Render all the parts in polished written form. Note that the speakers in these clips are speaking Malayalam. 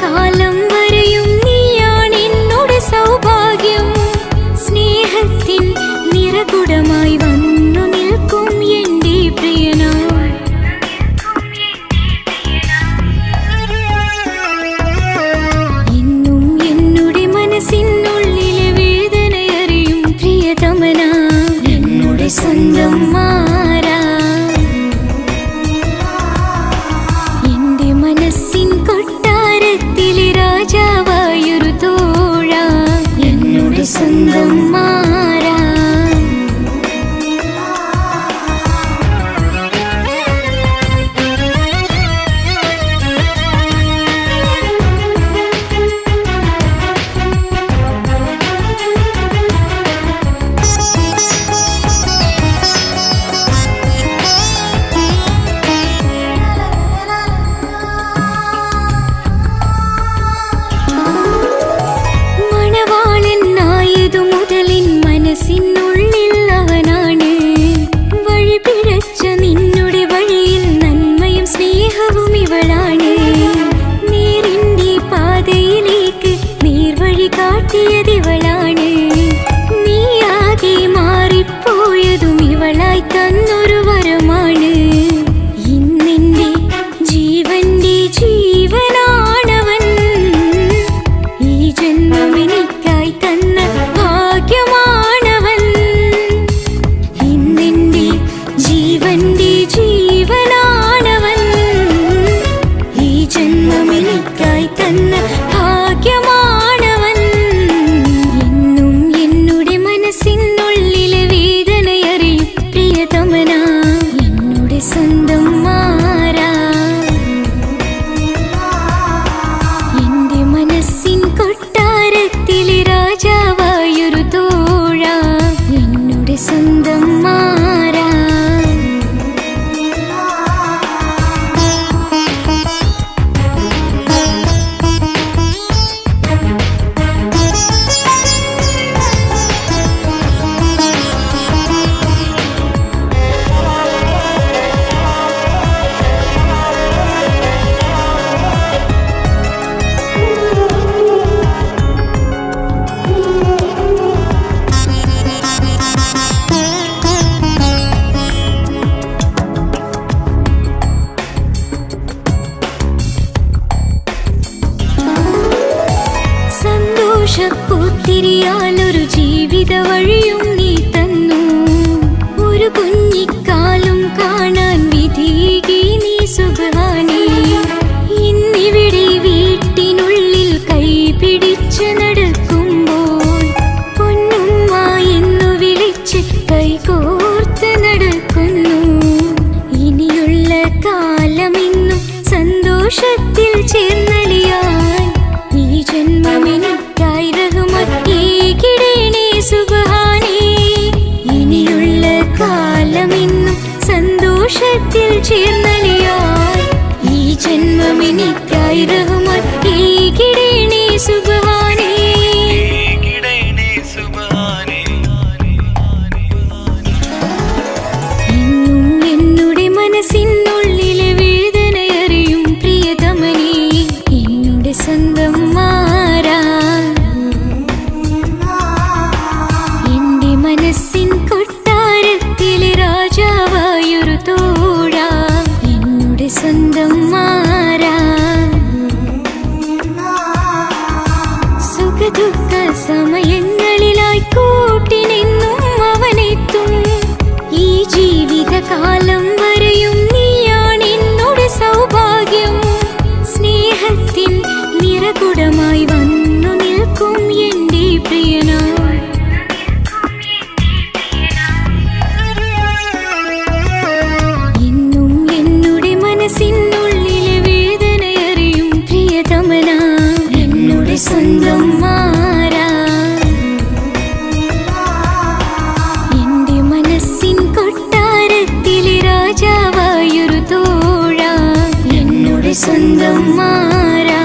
കാലം വരെയും നീയാണെന്നോട് സൗഭാഗ്യം. സ്നേഹത്തിൻ നിറകുടമായി വന്നു നിൽക്കും എൻ്റെ പ്രിയനാ. എന്നും എന്നുടെ മനസ്സിനുള്ളിലെ വേദനയറിയും പ്രിയതമനാ, എന്നുടെ സ്വന്തം മാറാ. എൻ്റെ മനസ്സിൻ കൊട്ടാരത്തിലെ രാജാവായൊരു തോഴ, എന്നുടെ സ്വന്തം മാറാ. മണവാളനായതു മുതലിൻ മനസ്സിനുള്ളിൽ അവനാണ്. വഴി പിഴച്ച നിന്നുടെ വഴിയിൽ നന്മയും സ്നേഹവും ഇവളാണ്. നേരിൻ്റെ പാതയിലേക്ക് നേർവഴി കാട്ടിയതിവളാണ്. നീയാകെ മാറിപ്പോയതും ഇവളായി തന്നൊരു വരമാണ്. ഇന്നെൻ്റെ ജീവന്റെ ജീവനാണവൻ, ഈ ജന്മമെനിക്കായി തന്ന ഭാഗ്യമാണവൻ. ഇന്നെൻ്റെ ജീവന്റെ ജീവനാണവൻ, ഈ ജന്മമെനിക്കായി തന്ന ഭാഗ്യമാണവൻ. എന്നും എന്നുടെ മനസ്സിനുള്ളിലെ വേദനയറിയും പ്രിയതമനാ, എന്നുടെ സ്വന്തം മാറാ. എൻ്റെ മനസ്സിൻ കൊട്ടാരത്തിലെ രാജാവായൊരു തോഴ, എന്നുടെ സ്വന്തം മാറാ. സന്തോഷപ്പൂത്തിരിയാലൊരു ജീവിത വഴിയും നീ തന്നു. ഒരു കുഞ്ഞിക്കാലും കാണാൻ വിധികി നീ സുബ്ഹാനേ. ഇന്നിവിടെ വീട്ടിനുള്ളിൽ കൈ പിടിച്ച് നടക്കുമ്പോൾ പൊന്നുമ്മ എന്നു വിളിച്ച് കൈകോർത്ത് നടക്കുന്നു. ഇനിയുള്ള കാലമെന്നും സന്തോഷത്തിൽ ചേർന്നലിയാൻ ഈ ജന്മമെനിക്കായി റഹ്മത്തേകിടേണേ സുബ്ഹാനേ. ഇനിയുള്ള കാലമെന്നും സന്തോഷത്തിൽ ചേർന്നലിയാൻ ഈ ജന്മമെനിക്കായി റഹ്മത്തേകിടേണേ സുബ്ഹാനേ. എന്നും എന്നുടെ മനസ്സിനുള്ളിലെ വേദനയറിയും പ്രിയതമനേ, എന്നുടെ സ്വന്തം മാറാ. എൻ്റെ മനസ്സിൻ കൊട്ടാരത്തിലെ രാജാവായൊരു തോഴ, എന്നുടെ സ്വന്തം മാറാ. സുഖദുഃഖ സമയങ്ങളിലായി കൂട്ടിനെന്നും അവനെത്തും. ഈ ജീവിതകാലം വരെയും നീയാണെന്നോട് സൗഭാഗ്യം. സ്നേഹത്തിൻ നിറകുടമായി വന്നു നിൽക്കും എൻ്റെ പ്രിയനാ. എന്നും എന്നുടെ മനസ്സിനുള്ളിലെ വേദനയറിയും പ്രിയതമനാ, എന്നുടെ സ്വന്തം മാറാ. എൻ്റെ മനസ്സിൻ കൊട്ടാരത്തിലെ രാജാവായൊരു തോഴ, എന്നുടെ സ്വന്തം മാറാ.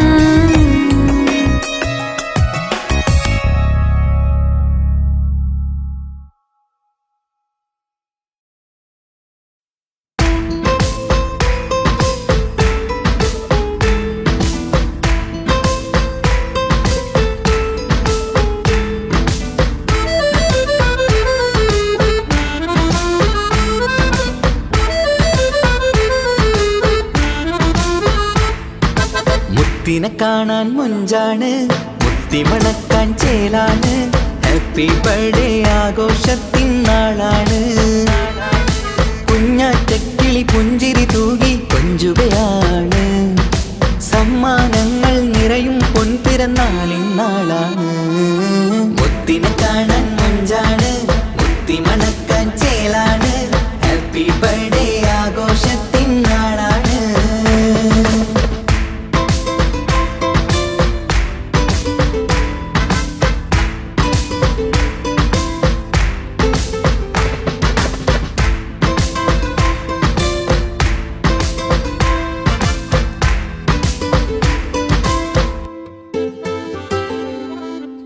മുത്തിനെ കാണാൻ മുഞ്ചാണ്, മുത്തിമണക്കാൻ ചേലാണ്. Happy birthday ആഘോഷത്തിൻ നാളാണ്. കുഞ്ഞാറ്റക്കിളി പുഞ്ചിരി തൂകി കൊഞ്ചുകയാണ്. സമ്മാനങ്ങൾ നിറയും പൊൻപിറന്നാളിൻ നാളാണ്. മുത്തിനെ കാണാൻ മുഞ്ചാണ്, മുത്തിമണക്കാൻ ചേലാണ്. Happy birthday ആഘോഷത്തിൻ നാളാണ്.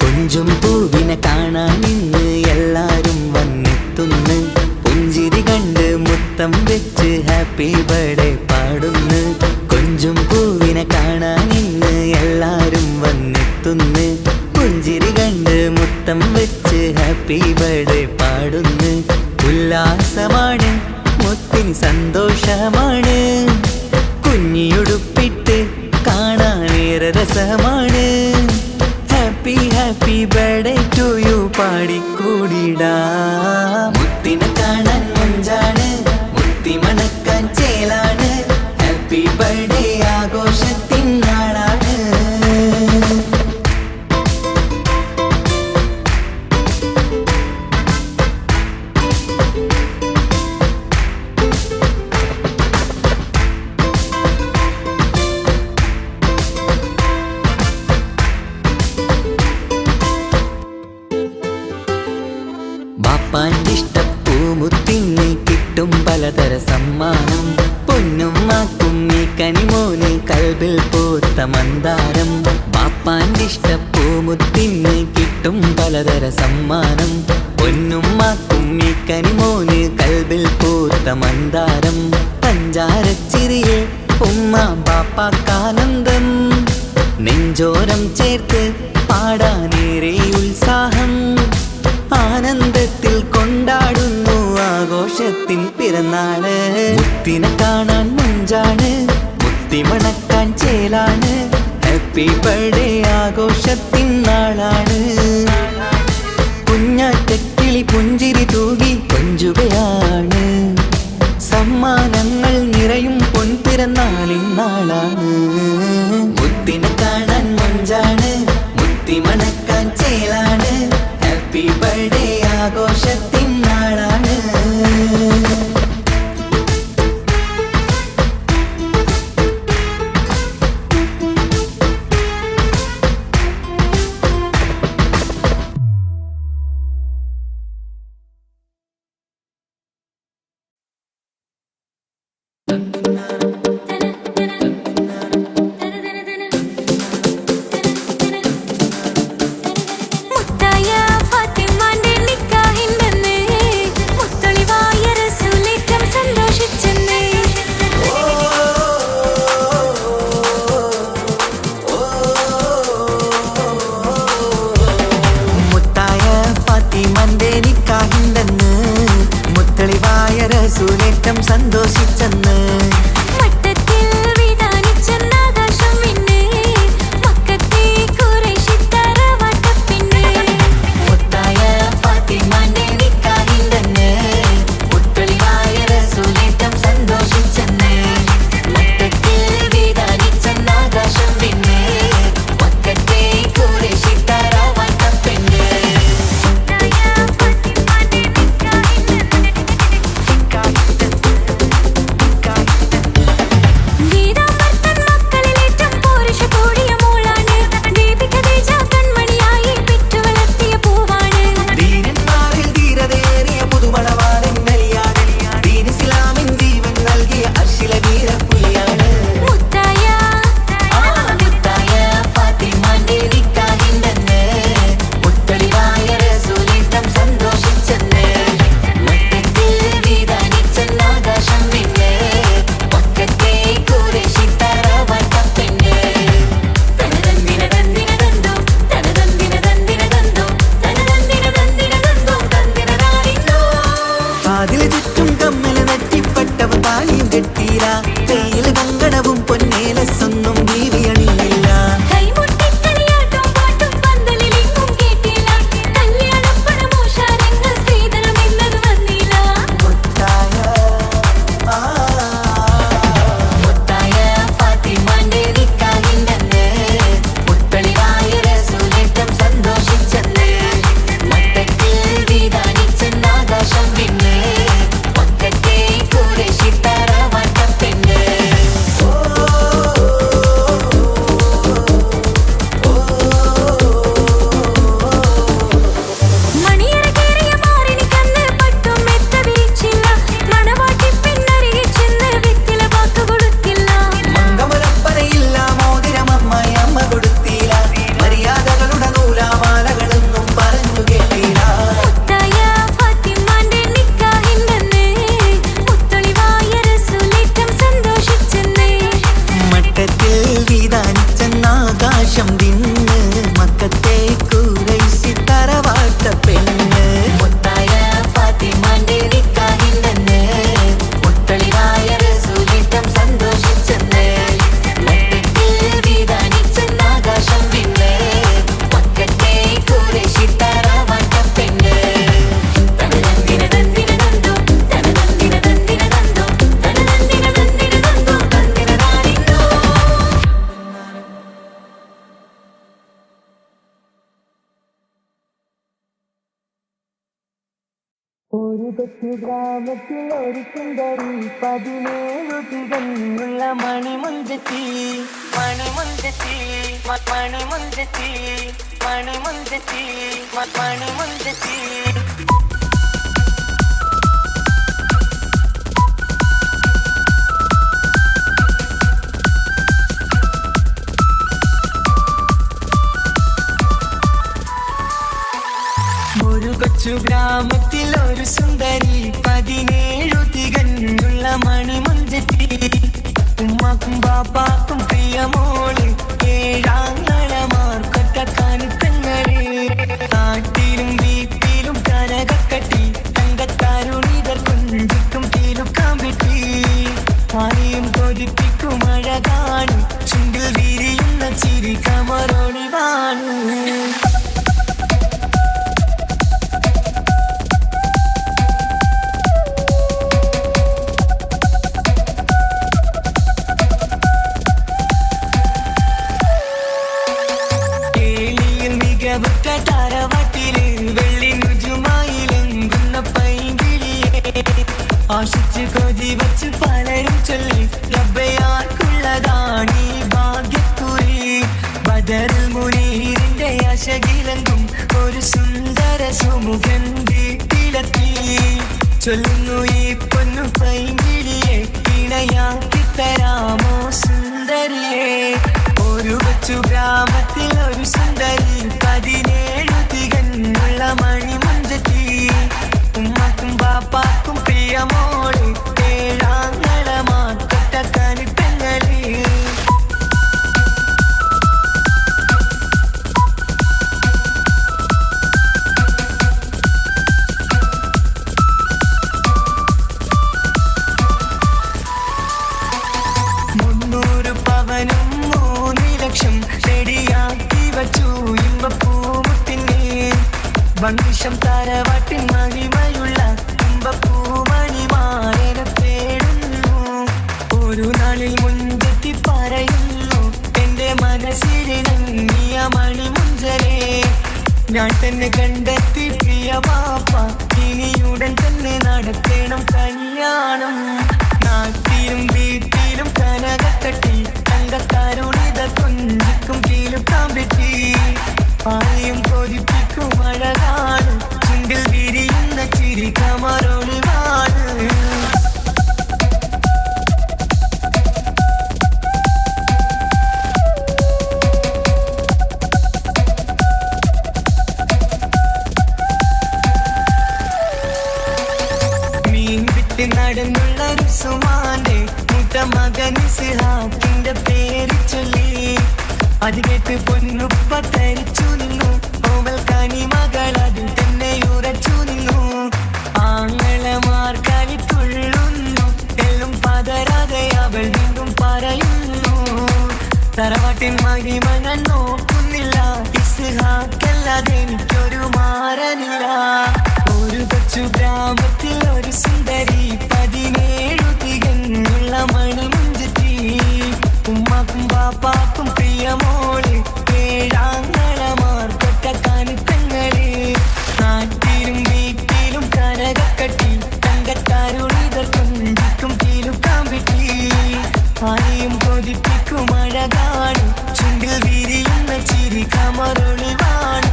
കൊഞ്ചും പൂവിനെ കാണാൻ ഇന്ന് എല്ലാരും വന്നെത്തുന്നു. പുഞ്ചിരി കണ്ട് മുത്തം വെച്ച് ഹാപ്പി ബർത്ത്ഡേ പാടുന്നു. കൊഞ്ചും പൂവിനെ കാണാൻ ഇന്ന് എല്ലാരും വന്നെത്തുന്നു. പുഞ്ചിരി കണ്ട് മുത്തം വെച്ച് ഹാപ്പി ബർത്ത്ഡേ പാടുന്നു. ഉല്ലാസമാണ്, മുത്തിന് സന്തോഷമാണ്. കുഞ്ഞിയുടുപ്പിട്ട് കാണാനേറെ രസമാണ്. Happy happy birthday to you പാടിക്കൂടിടാ. മുത്തിനെ കാണാൻ മുഞ്ചാണ്, മുത്തിമണക്കാൻ ചേലാണ്. Happy birthday ആഘോഷത്തിൻ നാളാണ്. ബാപ്പാൻ്റെ ഇഷ്ടപ്പൂമുത്തിന് കിട്ടും പലതര സമ്മാനം. പൊന്നും മാക്കും ഈ കനിമോന് കൽബിൽ പൂത്ത മന്ദാരം. ബാപ്പാൻ്റെ ഇഷ്ടപ്പൂമുത്തിന് കിട്ടും പലതര സമ്മാനം. പൊന്നും മാക്കും ഈ കനിമോന് കൽബിൽ പൂത്ത മന്ദാരം. പഞ്ചാരച്ചിരിയെ ഉമ്മ ബാപ്പാക്കാനന്ദം. നെഞ്ചോരം ചേർത്ത് പാടാനേറെ ഉത്സാഹം. ആനന്ദത്തിൽ കൊണ്ടാടുന്നു ആഘോഷത്തിൻ പിറന്നാള്. മുത്തിനെ കാണാൻ മുഞ്ചാണ്, മുത്തിമണക്കാൻ ചേലാണ്. Happy birthday ആഘോഷത്തിൻ നാളാണ്. കുഞ്ഞാറ്റക്കിളി പുഞ്ചിരി തൂകി കൊഞ്ചുകയാണ്. സമ്മാനങ്ങൾ നിറയും പൊൻപിറന്നാളിൻ നാളാണ്. മുത്തിനെ കാണാൻ മുഞ്ചാണ്, മുത്തിമണക്കാൻ ചേലാണ്. Happy birthday ആഘോഷത്തിൻ നാളാണ്. മുത്തായ ഫാത്തിമാന്റെ നിക്കാഹിന്റെന്ന് മുത്തളിവായ റസൂലേറ്റം സന്തോഷിച്ചെന്ന്. മുത്തായ ഫാത്തിമാന്റെ നിക്കാഹിന്റെന്ന് മുത്തളിവായ റസൂലേറ്റം സന്തോഷിച്ചെന്ന്. മട്ടത്തിൽ വിധാനിച്ചെന്ന ആകാശം പിന്നെ മക്കത്തെ ഖുറൈശി തറവാട്ടപ്പിന്നെ. മുത്തായ ഫാത്തിമാന്റെ നിക്കാഹിന്റെന്ന് മുത്തളിവായ റസൂലേറ്റം സന്തോഷിച്ചെന്ന്. മട്ടത്തിൽ വിധാനിച്ചെന്ന ആകാശം പിന്നെ മക്കത്തെ ഖുറൈശി തറവാട്ടപ്പിന്നെ. മുത്തായ ഫാത്തിമാന്റെ നിക്കാഹിന്റെന്ന് ഒരു കൊച്ചു ഗ്രാമത്തിൽ ഒരു സുന്ദരി 17 തികഞ്ഞുള്ള മണിമുഞ്ചത്തി മണിമുഞ്ചത്തി മണിമുഞ്ചത്തി മണിമുഞ്ചത്തി മണിമുഞ്ചത്തി ഒരു കൊച്ചു ഗ്രാമത്തിൽ ഒരു സുന്ദരി 17 തികഞ്ഞുള്ള മണിമുഞ്ചത്തി ഉമ്മാക്കും ബാപ്പാക്കും പ്രിയമോള് ഏഴാങ്ങളമാർക്കൊറ്റക്കാനുത്തങ്ങള് നാട്ടിലും വീട്ടിലും കനകക്കട്ടി തങ്കത്താരുണിതർ കൊഞ്ചിക്കും തീലുക്കാൻ പറ്റി ആരെയും കൊതിപ്പിക്കും അഴകാണ് ചുണ്ടിൽ വിരിയുന്ന ചിരി കമറൊളിവാണ് താരവാട്ടില് വെള്ളി നുജുമായിലെങ്കുന്ന പൈങ്കിളിയെ ആശിച്ച് കൊതി വച്ച് പലരും ചൊല്ലി റബ്ബയാർക്കുള്ളതാണീ ഭാഗ്യക്കുറി ബദറുൽ മുനീറിന്റെ ആശകിലെങ്കും ഒരു സുന്ദര സുമുഖൻ വീട്ടിലെത്തി ചൊല്ലുന്നു ഈ പൊന്നു പൈങ്കിളിയെ ഇണയാക്കി തരാമോ സുന്ദരിയെ ഒരു കൊച്ചു ഗ്രാമത്തിൽ ഒരു സുന്ദരി 17 തികഞ്ഞുള്ള മണിമുഞ്ചത്തി ഉമ്മാക്കും ബാപ്പാക്കും പ്രിയമോള് ഏഴാങ്ങളമാർക്കൊറ്റക്കാനുത്തങ്ങള് പവനും 3 ലക്ഷം റെഡിയാക്കി വച്ചു ഇമ്പപ്പൂമുട്ടിന് വണ്ടിഷം താരവാട്ടിൻ മഹിമയുള്ള ഇമ്പപ്പൂമണിമാരനെ തേടുന്നു ഒരു നാളിൽ മുഞ്ചത്തി പറയുന്നു എന്റെ മനസ്സിലിണങ്ങിയ മണിമുഞ്ചരെ ഞാൻ തന്നെ കണ്ടെത്തി പ്രിയ പാപ്പ ഇനിയുടൻ തന്നെ നടത്തണം കല്യാണം നാട്ടിലും വീട്ടിലും കനകക്കട്ടി തങ്കത്താരുണിത കൊഞ്ചിക്കും കീലുക്കാൻ പറ്റി ആരെയും കൊതിപ്പിക്കും അഴകാണ് ചുണ്ടിൽ വിരിയുന്ന ചിരി കമറൊളിവാണ് മീൻ വിട്ട് നടന്നുള്ള സുമാന്റെ മുട്ട മകൻ ഇസ്ഹാഖിന്റെ പേര് ചൊല്ലി അത് കേട്ട് പൊന്നുപ്പ തരിച്ചു നിന്നു ഓവൽ കനി മകൾ അതിൽ തന്നെ ഉറച്ചു നിന്നു ആങ്ങളമാർ കളി തുള്ളുന്നു എല്ലും പതരാതെ അവൾ വീണ്ടും പറയുന്നു തറവാട്ടിൻ മഹിമ ഞാൻ നോക്കുന്നില്ല ഇസ്ഹാഖല്ലാതെ എനിക്കൊരു മാറനില്ല ഒരു കൊച്ചു ഗ്രാമത്തിൽ ഒരു സുന്ദരി 17 തികഞ്ഞുള്ള മണിമുഞ്ചത്തി ഉമ്മാക്കും ബാപ്പാക്കും പ്രിയമോള് ഏഴാങ്ങളമാർക്കൊറ്റക്കാനുത്തങ്ങള് നാട്ടിലും വീട്ടിലും കനകക്കട്ടി തങ്കത്താരുണിതർ കൊഞ്ചിക്കും തീലുക്കാൻ പറ്റി ആരെയും കൊതിപ്പിക്കും അഴകാണ് ചുണ്ടിൽ വിരിയുന്ന ചിരി കമറൊളിവാണ്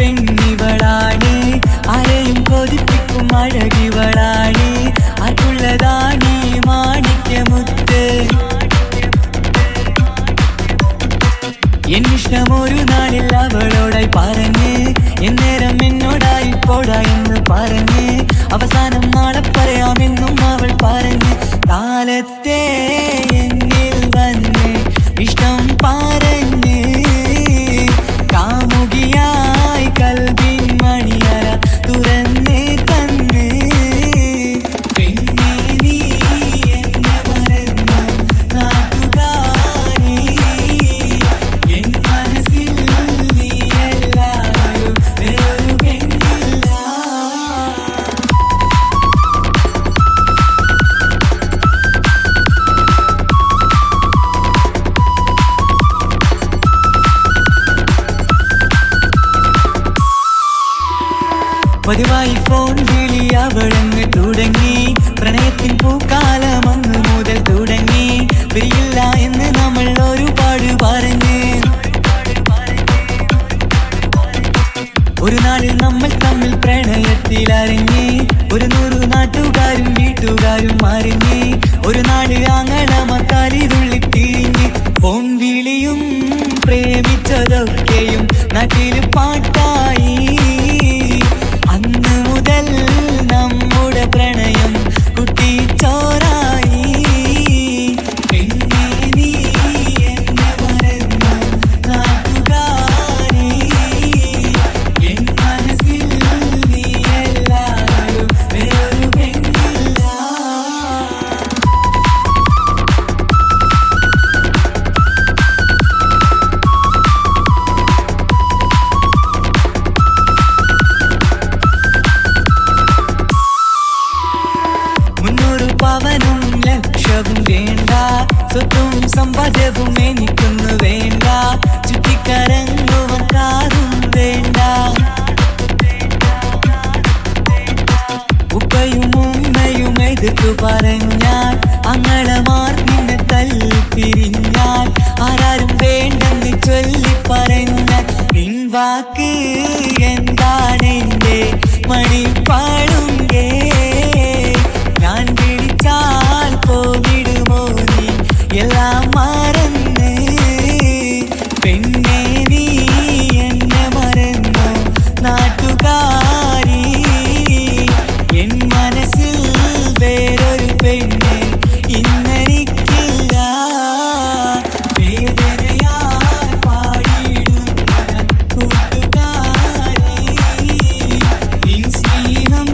പെണ്ണിവളാണ് ആരെയും കൊതിപ്പിക്കും അഴകിവളാണ് ആർക്കുള്ളതാണ് മാണിക്യമുത്ത് എന്നിഷ്ടം ഒരു നാളിൽ അവളോടായി പറഞ്ഞ് എന്നേരം എന്നോടായി പോടാ എന്ന് പറഞ്ഞ് അവസാനം നാളെ പറയാമെന്നും അവൾ പറഞ്ഞ് കാലത്തെ എന്നിൽ വന്ന് ഇഷ്ടം പറഞ്ഞ് കാമുകിയായി കൽവിൻ മണിയറ തുറന്ന് തന്ന് പിന്നെ നീ എന്നെ മറന്നു നാട്ടുകാരി എൻ മനസ്സിൽ നീ എല്ലാവരും വേറൊരു പെണ്ണില്ല പതിവായി ഫോൺ വിളി അവളങ്ങ് തുടങ്ങി പ്രണയത്തിൻ പൂക്കാലം അന്ന് മുതൽ തുടങ്ങി പിരിയില്ല എന്ന് നമ്മൾ ഒരുപാട് പറഞ്ഞ് ഒരു നാളിൽ നമ്മൾ തമ്മിൽ പ്രണയത്തിൽ അറിഞ്ഞ് 100 നാട്ടുകാരും വീട്ടുകാരും അറിഞ്ഞ് ഒരു നാട് ആങ്ങളമക്കാലിതുള്ളി തിരിഞ്ഞ് ഫോൺ വിളിയും പ്രേമിച്ചതൊക്കെയും നാട്ടിൽ പാട്ടായി അന്ന് മുതൽ നമ്മുടെ പ്രണയം കുട്ടിച്ചോറായി പിന്നെ നീ എന്നെ മറന്നു നാട്ടുകാരി എൻ മനസ്സിൽ നീ എല്ലാവരും വേറൊരു പെണ്ണില്ല പവനും ലക്ഷവും വേണ്ട സ്വത്തും സമ്പാദ്യവും എനിക്കൊന്നു വേണ്ട ചുറ്റിക്കറങ്ങുവാൻ കാറും വേണ്ട ഉപ്പയും ഉമ്മയും എതിർത്തു പറഞ്ഞാൽ അങ്ങളമാർ നിന്നെ തല്ലിപ്പിരിഞ്ഞാൽ ആരാരും വേണ്ടെന്ന് ചൊല്ലി പറഞ്ഞാൽ നിൻ വാക്ക് എന്താണെന്റെ മണിപ്പാടുങ്കേ ഞാൻ വിളിച്ചാൽ പോവിടുമോ നീ എല്ലാം മറന്ന് പെണ്ണെ നീ എന്നെ മറന്നു നാട്ടുകാരി എൻ മനസ്സിൽ വേറൊരു പെണ്ണ് ഇന്നെനിക്കില്ല വേദനയാൽ പാടിയിടുന്ന കൂട്ടുകാരി നിൻ സ്നേഹം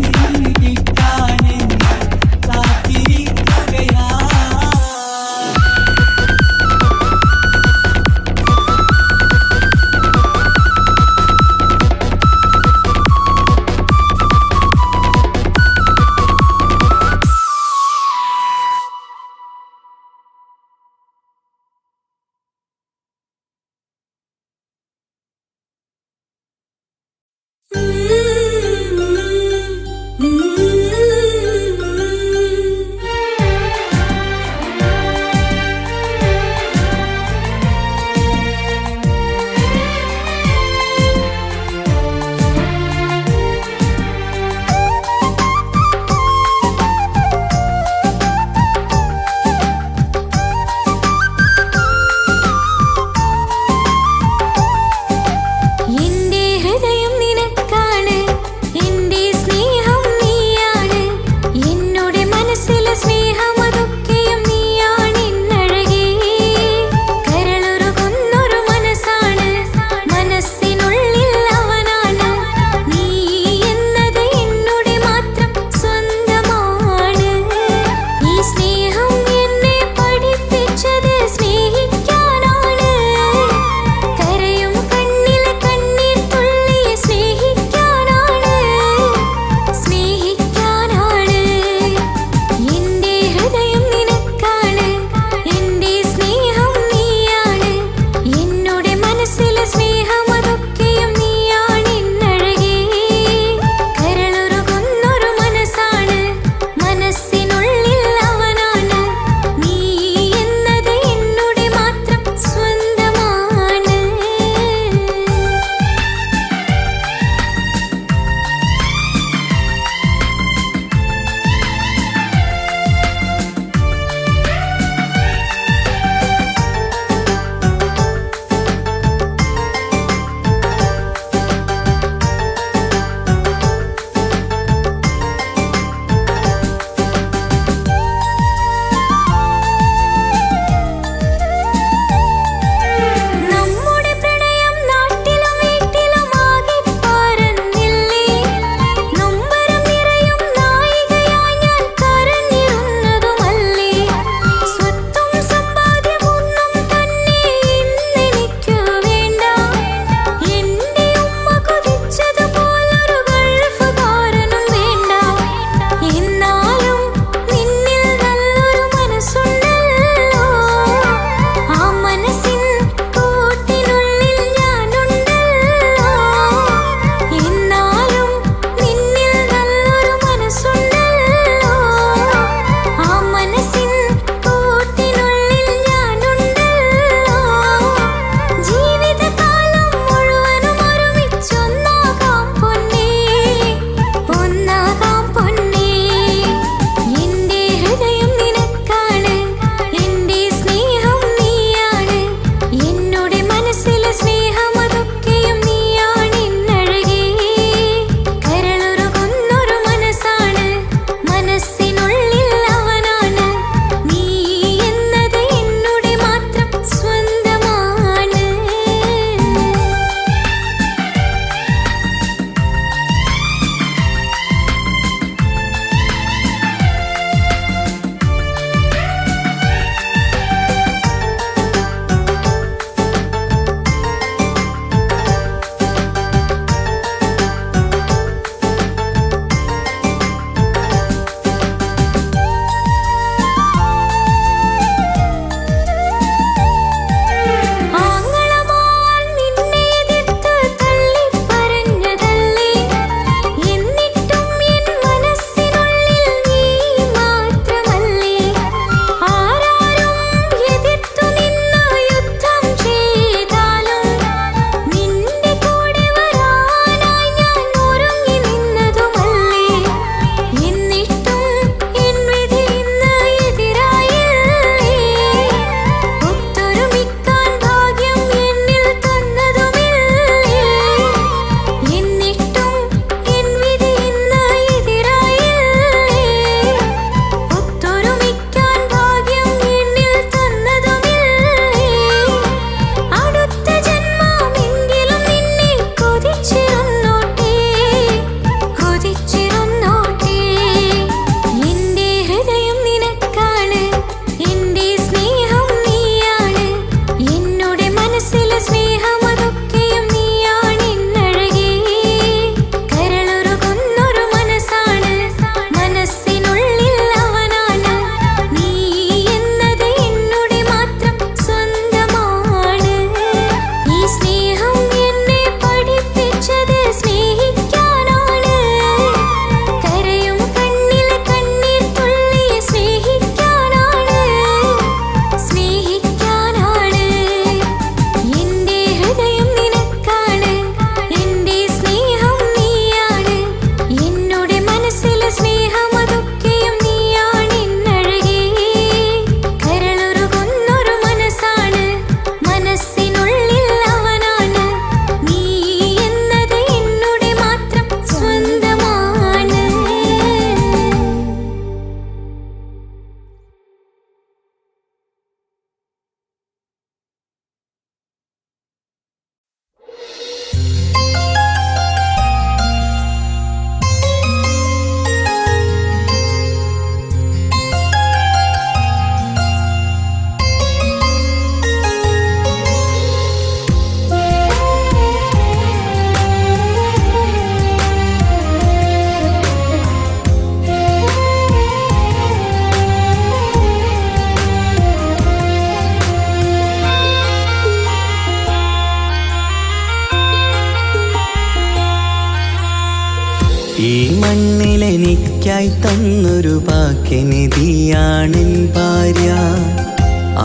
മണ്ണിലെനിക്കായി തന്നൊരു ഭാഗ്യനിധിയാണെൻ ഭാര്യ.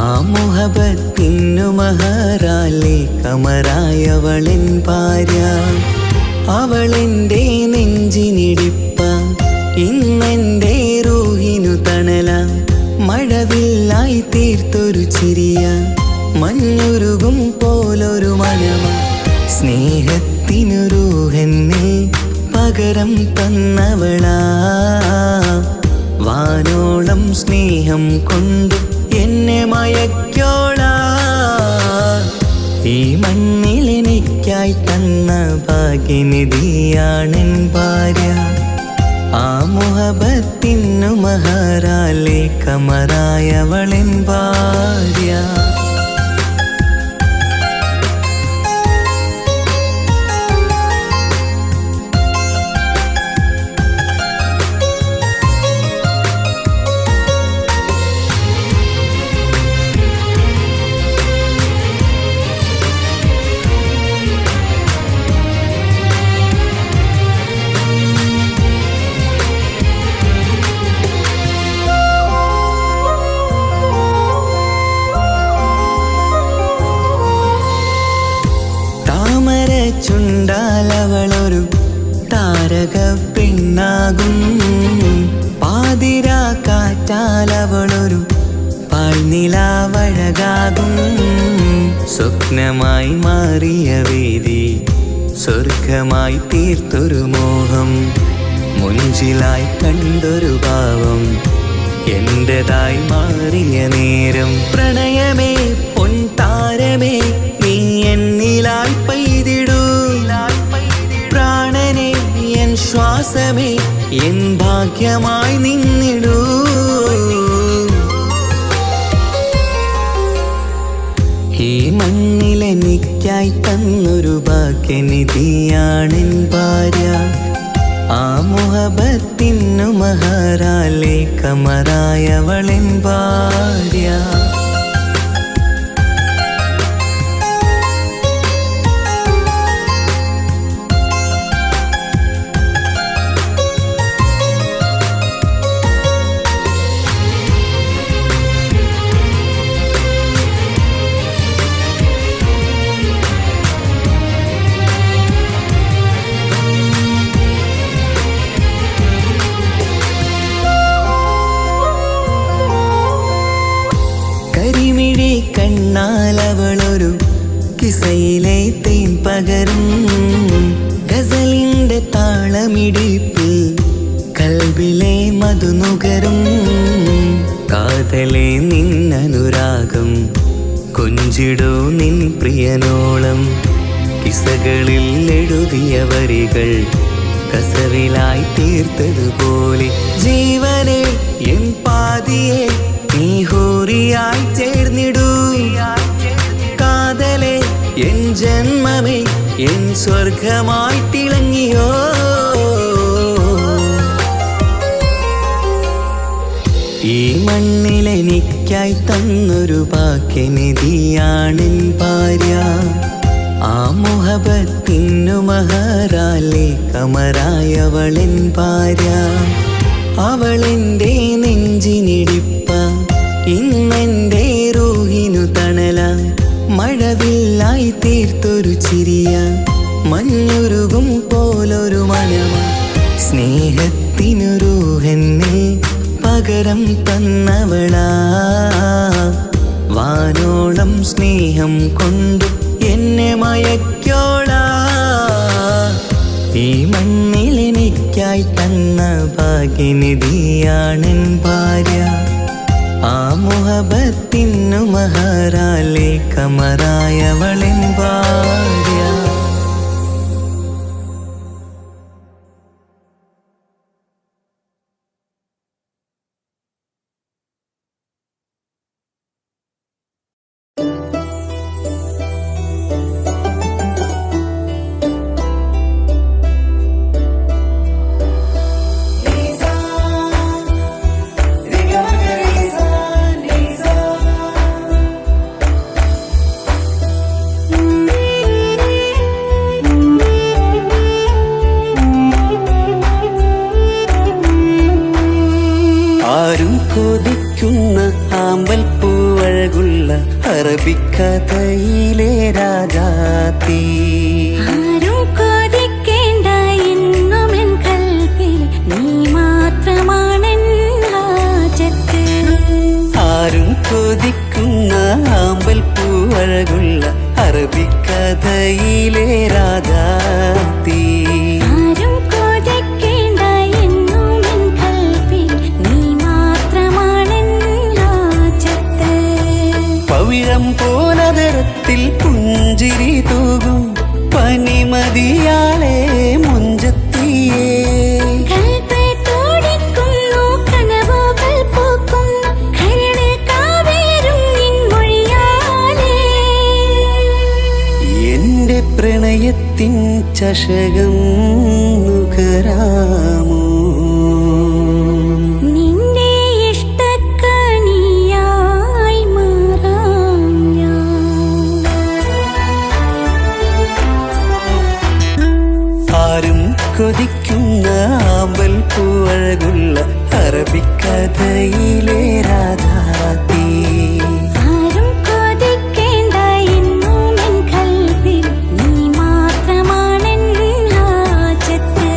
ആ മുഹബത്തിനു മഹറാലെ കമറായവളെൻ ഭാര്യ. അവളെൻ്റെ നെഞ്ചിനിടിപ്പ, ഇന്നെൻ്റെ റൂഹിനു തണല. മഴവില്ലായി തീർത്തൊരു ചിരിയ, മഞ്ഞുരുകും പോലൊരു മനമ. സ്നേഹത്തിനു റൂഹെന്നെ പകരം തന്നവളാ. വാനോളം സ്നേഹം കൊണ്ട് എന്നെ മയക്കോളാ. ഈ മണ്ണിലെനിക്കായി തന്ന ഭാഗ്യനിധിയാണെൻ ഭാര്യ. ആ മുഹബത്തിനു മഹറാലെ കമറായവളെൻ ഭാര്യ. ചുണ്ടാലവളൊരു താരക പെണ്ണാകും. പാതിരാ കാറ്റാലവളൊരു പാൽനിലാവഴകാകും. സ്വപ്നമായി മാറിയ വേദി സ്വർഗമായി തീർത്തൊരു മോഹം. മുഞ്ചിലായി കണ്ടൊരു ഭാവം എന്റേതായി മാറിയ നേരം. പ്രണയമേ പൊൻതാരമേ നീ എന്നിലായി പെയ്തിടൂ. പ്രാണനെ എൻ ശ്വാസമേ എൻ ഭാഗ്യമായി നിന്നിടൂ. ഈ മണ്ണിലെനിക്കായി തന്നൊരു ഭാഗ്യനിധിയാണെൻ ഭാര്യ. ആ മുഹബത്തിനു മഹറാലെ കമറായവളെൻ ഭാര്യ. കണ്ണാലവളൊരു കിസയിലെ തേൻ പകരും. ഗസലിന്റെ താളമിടിപ്പിൽ കൽബിലെ മധുനുകരും. കാതലെ നിന്നനുരാഗം കൊഞ്ചിടൂ നിൻ പ്രിയനോളം. കിസകളിൽ എഴുതിയ വരികൾ കസവിലായി തീർത്തതുപോലെ. ജീവനെ എൻ പാതിയെ നീ ഹൂറിയായി ചേർന്നിടൂ. കാതലെ എൻ ജന്മമേ എൻ സ്വർഗമായി തിളങ്ങിയോ. ഈ മണ്ണിലെനിക്കായി തന്നൊരു ഭാഗ്യനിധിയാണെൻ ഭാര്യ. ആ മുഹബത്തിനു മഹറാലെ കമറായവളെൻ ഭാര്യ. അവളെൻ്റെ നെഞ്ചിനിടിപ്പ, ഇന്നെൻ്റെ റൂഹിനു തണല. മഴവില്ലായി തീർത്തൊരു ചിരിയ, മഞ്ഞുരുകും പോലൊരു മനമ. സ്നേഹത്തിനു റൂഹെന്നെ പകരം തന്നവളാ. വാനോളം സ്നേഹം കൊണ്ട് എന്നെ മയക്കോളാ. ഈ മണ്ണിലെനിക്കായി തന്ന ഭാഗ്യനിധിയാണെൻ ഭാര്യ. ആ മുഹബത്തിനു മഹറാലെ കമറായവളെൻ ഭാര്യ. കൊതിക്കുന്ന ആമ്പൽ പൂവഴകുള്ള അറബിക്കഥയിലെ രാജാത്തി. ആരും കൊതിക്കേണ്ട എന്നുമെൻ കൽബിൽ നീ മാത്രമാണെൻ ഹാജത്ത്. ആരും കൊതിക്കുന്ന ആമ്പൽ പൂവഴകുള്ള അറബിക്കഥയിലെ രാജാത്തി. ആരും കൊതിക്കേണ്ട എന്നുമെൻ കൽബിൽ നീ മാത്രമാണെൻ ഹാജത്ത്. പവിഴം പോലതരത്തിൽ പുഞ്ചിരി തൂകും പനിമതിയാളെ മുഞ്ചത്തിയേ. കൽബ് തുടിക്കുന്നു, കനവുകൾ പൂക്കുന്നു, കരട് കാവേരും നിൻ മൊഴിയാലേ. എന്റെ പ്രണയത്തിൻ ചഷകം നുകരാമോ? നിന്റെ ഇഷ്ടക്കനിയായി മാറാം ഞാൻ. ആരും കൊതിക്കുന്ന ആമ്പൽ പൂവഴകുള്ള അറബിക്കഥയിലെ രാജാത്തി. ആരും കൊതിക്കേണ്ട എന്നുമെൻ കൽബിൽ നീ മാത്രമാണെൻ ഹാജത്ത്.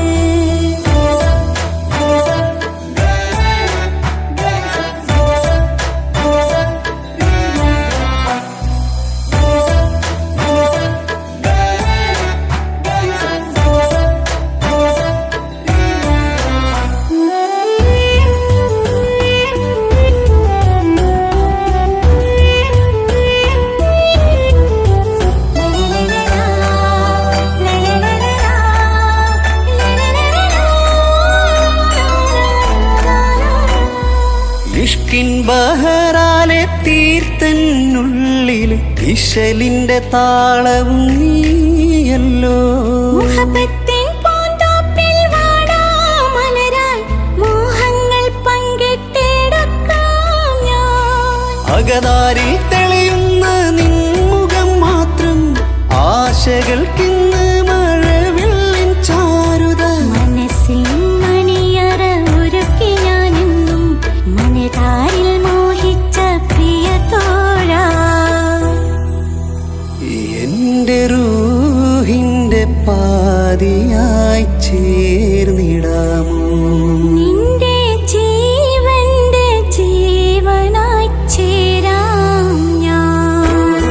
ഇഷ്കിൻ ബഹറാലെ തീർത്തന്നുള്ളിൽ ഇശലിന്റെ താളവും നീയല്ലോ. മുഹബത്തിൻ പൂന്തോപ്പിൽ വാടാമലരായി മോഹങ്ങൾ പങ്കിട്ടെടുക്കാം ഞാൻ. അകതാരിൽ തെളിയുന്ന നിൻമുഖം മാത്രം ആശകൾക്കിന്ന് മഴവില്ലിൻ ചാരുത. മനസ്സിൻ മണിയറ ഒരുക്കി ഞാനെന്നും മനതാരിൽ മോഹിച്ച പ്രിയ തോഴാ. എന്റെ റൂഹിന്റെ പാതിയായി ചേർന്നിടാമോ? നിന്റെ ജീവന്റെ ജീവനായി ചേരാം ഞാൻ.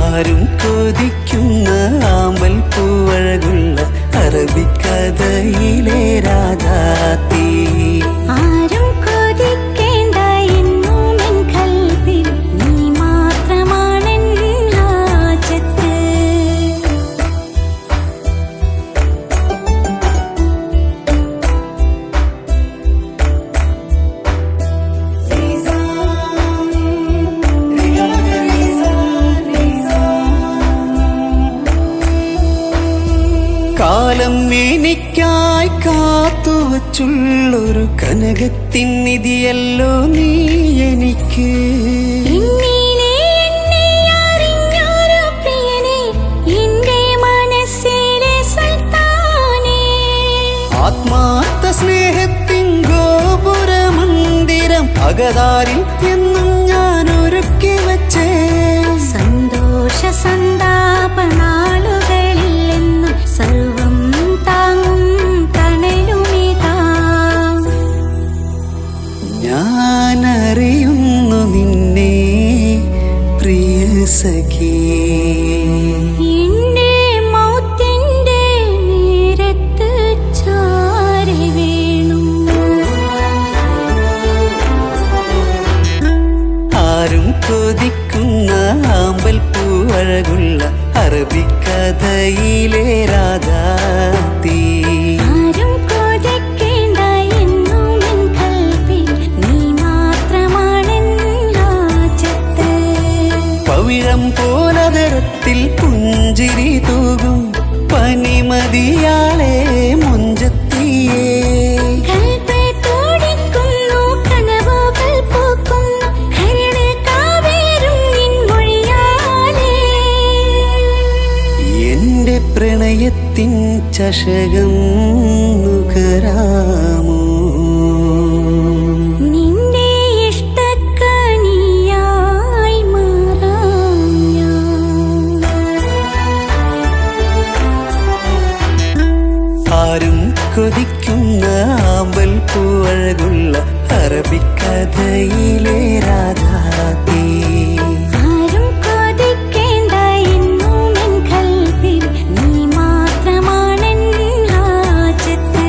ആരും കൊതിക്കുന്ന ആമ്പൽ പൂവഴകുള്ള അറബിക്കഥയിലെ രാജാത്തി. ആരും കൊതിക്കേണ്ട എന്നുമെൻ കൽബിൽ നീ മാത്രമാണെൻ ഹാജത്ത്. കാലം എനിക്കായി കാത്തുവച്ചുള്ളൊരു കനകത്തിൻ നിധിയല്ലോ നീ എനിക്ക്. എന്നിലെ എന്നെ അറിഞ്ഞൊരു പ്രിയനെ, എന്റെ മനസ്സിലെ സുൽത്താനേ. ആത്മാർത്ഥ സ്നേഹത്തിൻ ഗോപുരമന്ദിരം അകതാരിൽ എന്നും ഞാൻ ഒരുക്കി വച്ചേ. സന്തോഷ സന്താപനാളുകളിൽ എന്നും സർവം താങ്ങും തണലുമിതാ. ഞാനറിയുന്നു നിന്നെ പ്രിയ സഖി. എന്റെ മൗത്തിന്റെ നേരത്ത് ചാരി വീണു. ആരും കൊതിക്കുന്ന ആമ്പൽ പൂവഴകുള്ള അറബിക്കഥയിലെ രാജാത്തി. ആരും കൊതിക്കേണ്ട എന്നുമെൻ കൽബിൽ നീ മാത്രമാണെൻ ഹാജത്ത്. പവിഴം പോലതരത്തിൽ പുഞ്ചിരി തൂകും പനിമതിയാളെ മുഞ്ചത്തിയേ. കൽബ് തുടിക്കുന്നു, കനവുകൾ പൂക്കുന്നു, കരട് കാവേരും നിൻ മൊഴിയാലേ. എന്റെ പ്രണയത്തിൻ ചഷകം നുക തരാമോ? നിന്റെ ഇഷ്ടക്കനിയായി മാറാം ഞാൻ. ആരും കൊതിക്കുന്ന ആമ്പൽ പൂവഴകുള്ള അറബിക്കഥയിലെ രാധാതീ. ആരും കൊതിക്കേണ്ട എന്നും എൻ കൽവിൽ നീ മാത്രമാണെൻ ഹാജത്ത്.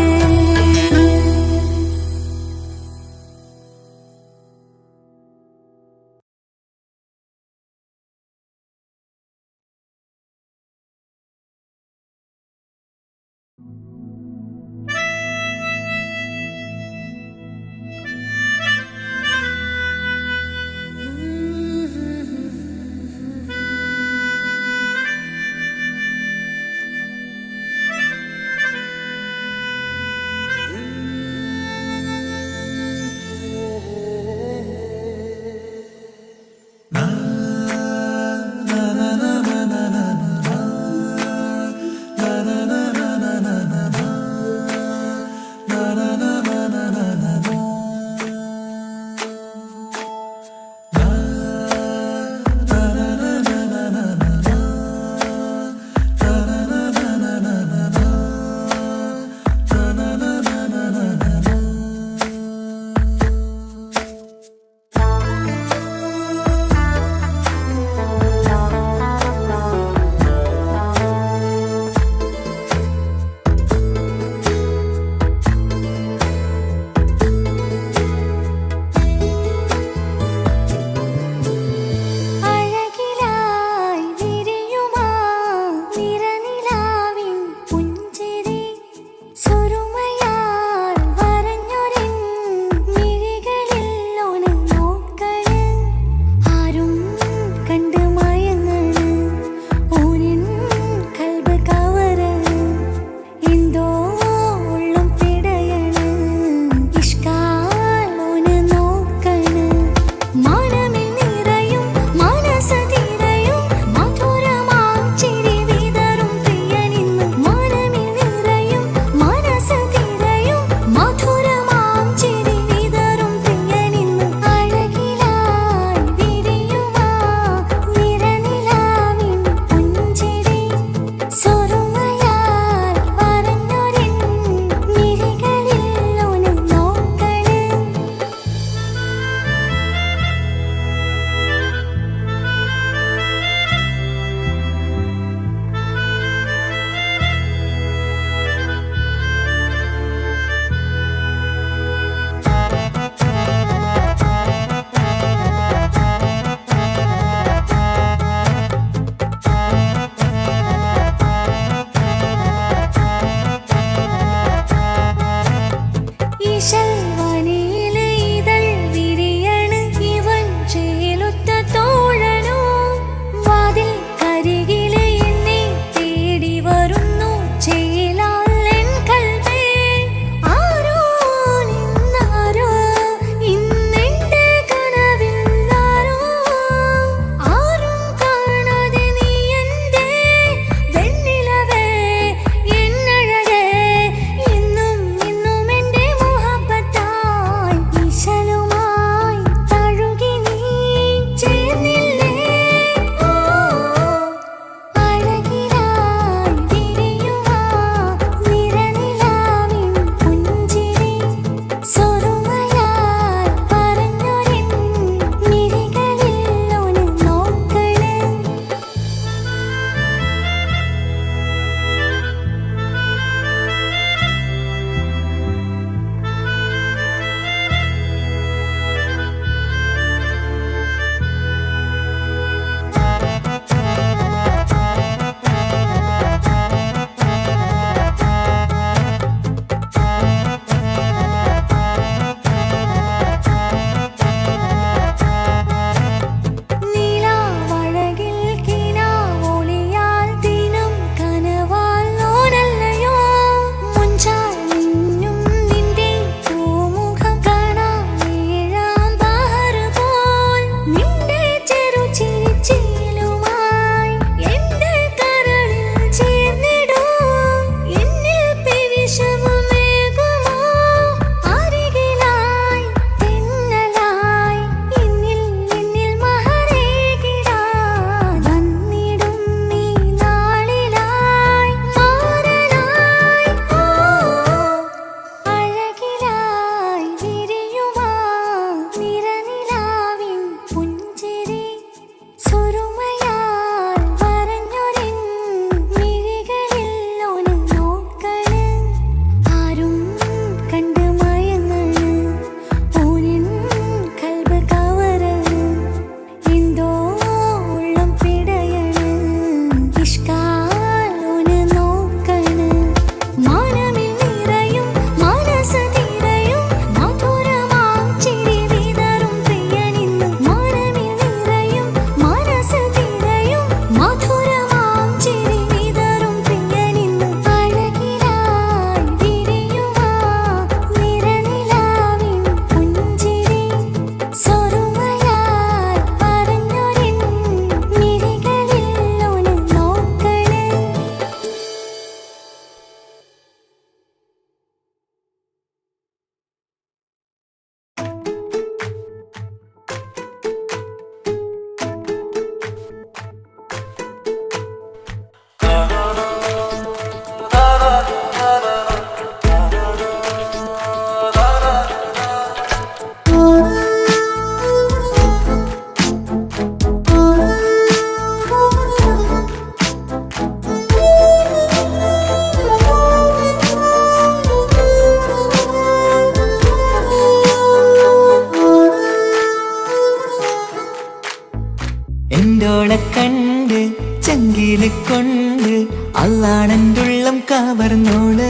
ചെങ്കില് കൊണ്ട് അള്ളാണെന്തുള്ളം കവർന്നോള്.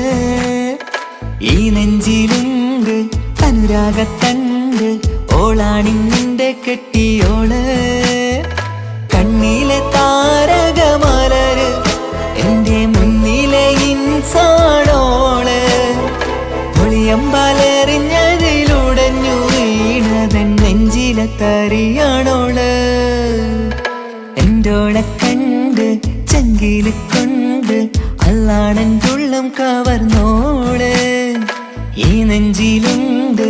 ഈ നെഞ്ചിലുണ്ട് അനുരാഗത്തണ്ട്, ഓളാണിന്നിന്റെ കെട്ടിയോള്. കണ്ണിലെ താരകമലര് എന്റെ മുന്നിലെ ഇൻസാണോള്. ഒളിയമ്പാലെറിഞ്ഞതിലുടഞ്ഞു വീണതൻ നെഞ്ചിലെ തരിയാണോള്. എന്റോളെ കണ്ട് ചെങ്കില് കൊണ്ട് അള്ളാണെന്തുള്ളം കവർന്നോള്. ഈ നെഞ്ചിലുണ്ട്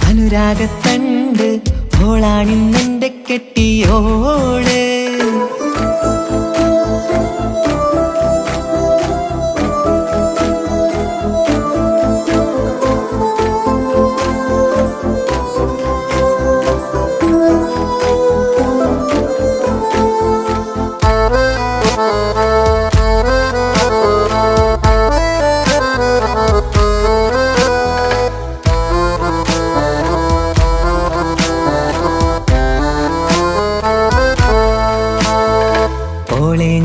അനുരാഗത്തണ്ട്, ഓളാണിന്നെന്റെ കെട്ടിയോള്.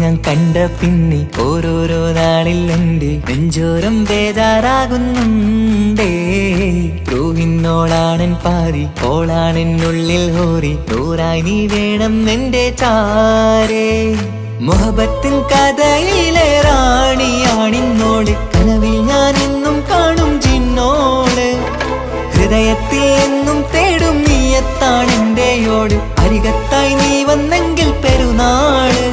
ഞാൻ കണ്ട പിന്നെ ഓരോരോ നാളിൽ എന്റെ നെഞ്ചോരം ബേജാറാകുന്നുണ്ടേ. റൂഹിന്നോളാണൻ പാതി, ഓളാണെന്നുള്ളിൽ ഹോറി, നൂറായി നീ വേണം എന്റെ ചാരേ. മുഹബത്തിൻ കഥയിലെ റാണിയാണിന്നോട്, കനവിൽ ഞാൻ എന്നും കാണും ജിന്നോട്. ഹൃദയത്തിൽ എന്നും തേടും നീയത്താണെന്റെയോട്, അരികത്തായി നീ വന്നെങ്കിൽ പെരുന്നാള്.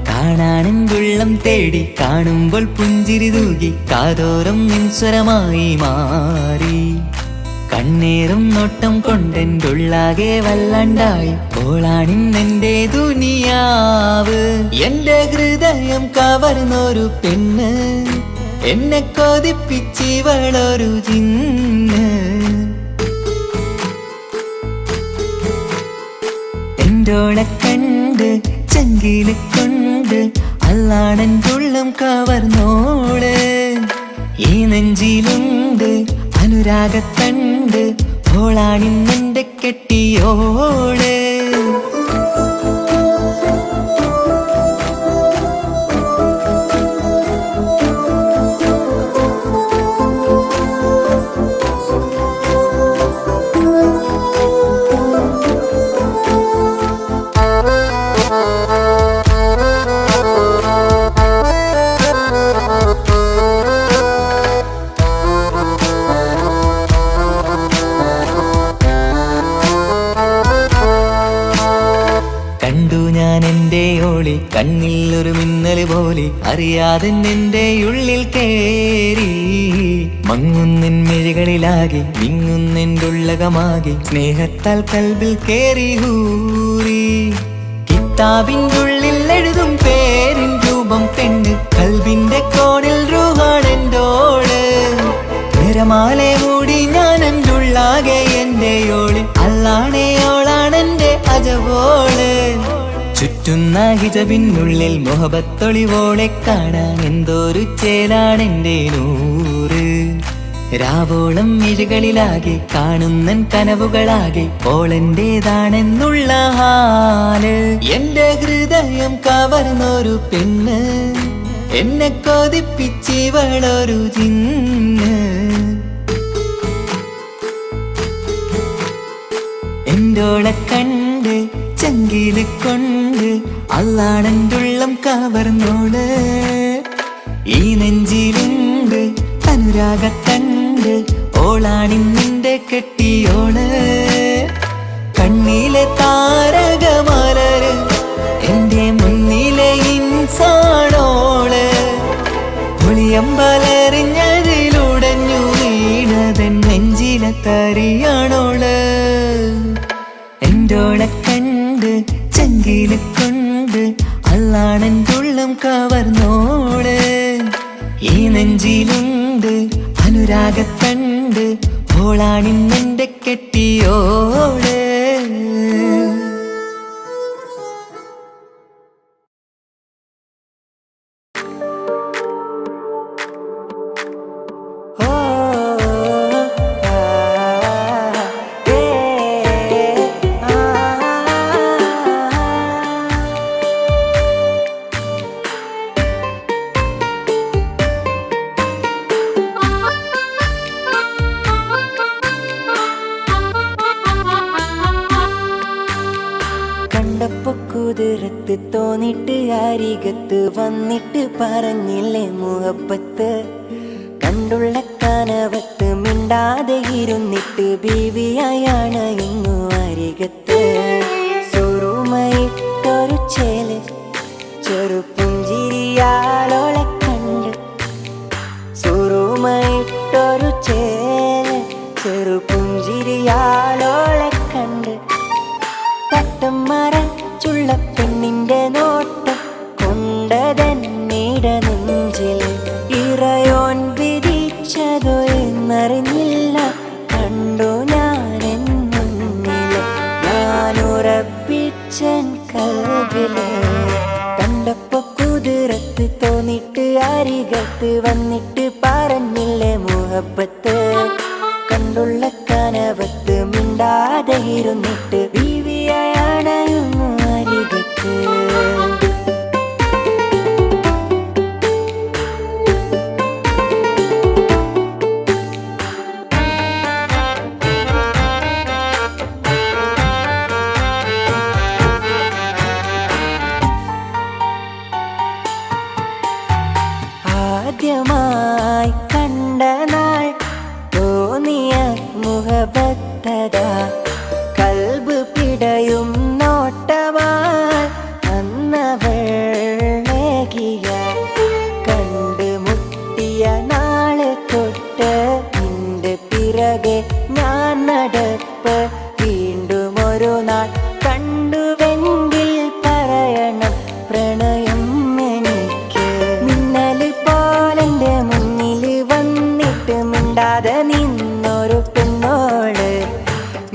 കാണാനെന്തുള്ളം തേടി കാണുമ്പോൾ പുഞ്ചിരി തൂകി, കാതോരം നിൻസ്വരമായി മാറി. കണ്ണേറും നോട്ടം കൊണ്ടെന്തുള്ളാകെ വല്ലാണ്ടായി, ഓളാണിന്നെന്റെ ദുനിയാവ്. എന്റെ ഹൃദയം കവർന്നൊരു പെണ്ണ്, എന്നെ കൊതിപ്പിച്ചിവളൊരു ജിന്ന്. എന്റോളെ കണ്ട് ചെങ്കില് കൊണ്ട് അള്ളാണെന്തുള്ളം കവർന്നോള്. ഈ നെഞ്ചിലുണ്ട് അനുരാഗത്തണ്ട്, ഓളാണിന്നെന്റെ കെട്ടിയോള്. കണ്ണിൽ ഒരു മിന്നല് പോലെ അറിയാതെ എന്റെ ഉള്ളിൽ കേറി. മങ്ങുന്നിൻ മിഴികളിലാകെ വിങ്ങുന്നെന്റെ ഉള്ളകമാകെ, സ്നേഹത്താൽ കൽബിൽ കേറി ഹൂറി. കിതാബിന്റെ ഉള്ളിൽ എഴുതും പേരിൻ രൂപം പെണ്ണ്, കൽബിന്റെ കോണിൽ റൂഹാണെന്റോള്. നിറമാലെ മൂടി ഞാൻ എന്റെ ഉള്ളാകെ എന്റെയോള്, അല്ലാണേയോളാണെന്റെ അജവോള്. ചുറ്റുന്ന ഹിജബിനുള്ളിൽ മുഹബത്തൊളിവോളെ കാണാൻ എന്തോരു ചേലാണെന്റെ നൂറ്. രാവോളം മിഴികളിലാകെ കാണുന്നൻ കനവുകളാകെ, ഓളെന്റേതാണെന്നുള്ള ഹാല്. എന്റെ ഹൃദയം കവർന്നൊരു പെണ്ണ്, എന്നെ കൊതിപ്പിച്ചിവളൊരു ജിന്ന്. എന്റോളെ കണ്ട് ചെങ്കില് കൊണ്ട് അള്ളാണെന്തുള്ളം കവർന്നോള്. ഈ നെഞ്ചിലുണ്ട് അനുരാഗത്തണ്ട്, ഓളാണിന്നിന്റെ കെട്ടിയോള്. കണ്ണിലെ താരകമലര് എന്റെ മുന്നിലെ ഇൻസാണോള്. ഒളിയമ്പലെറിഞ്ഞതിലുടഞ്ഞു വീണതൻ നെഞ്ചിലെ തരിയാണോള്. എന്റോളെ കണ്ട് ചെങ്കില് കൊണ്ട് അള്ളാണെന്തുള്ളം കവർന്നോള്. ഈ നെഞ്ചിലുണ്ട് അനുരാഗത്തണ്ട്, ഓളാണിന്നെന്റെ കെട്ടിയോള്. അരികത്ത് വന്നിട്ട് പറഞ്ഞില്ലേ മുഹബത്ത്. കണ്ടുള്ള കനവത്ത് മിണ്ടാതെ ഇരുന്നിട്ട് ബീവിയായാണ് ഇന്നു അരികത്ത്. സുറുമയിട്ടൊരു ചേല് ചെറുപുഞ്ചിരിയാലോളെ കണ്ട്. സുറുമയിട്ടൊരു ചേല് ചെറുപുഞ്ചിരിയാലോളെ കണ്ട്. തട്ടം മറച്ചുള്ള പെണ്ണിന്റെ നോട്ടം കൊണ്ടതന്നീട നെഞ്ചിൽ ഇറയോൻ വിധിച്ചതോ എന്നറിഞ്ഞില്ല. കണ്ടു ഞാനെന്നുന്നില്ല ഞാനുറപ്പിച്ചൻ കൽബില്. കണ്ടപ്പോ കുതിരത്ത് തോന്നിട്ട് അരികത്ത് വന്നിട്ട് പറഞ്ഞില്ലേ മുഹബത്ത്. കണ്ടുള്ള കനവത്ത് മിണ്ടാതെ ഇരുന്നിട്ട് ബീവിയായാണ് അരികത്ത്. ആദ്യമായി കണ്ട നാൾ തോന്നിയ മുഹബത്തതാ. കൽബ് പിടയും നോട്ടമാൽ അന്നവളേകിയ. കണ്ട് മുട്ടിയ നാള് തൊട്ട് നിന്റെ പിറകെ ഞാൻ നടപ്പ്. വീണ്ടും ഒരു നാൾ കണ്ടുവെങ്കിൽ പറയണം പ്രണയം എനിക്ക്. മിന്നല് പോലെന്റെ മുന്നിൽ വന്നിട്ട് മിണ്ടാതെ നിന്നൊരു പെണ്ണോള്.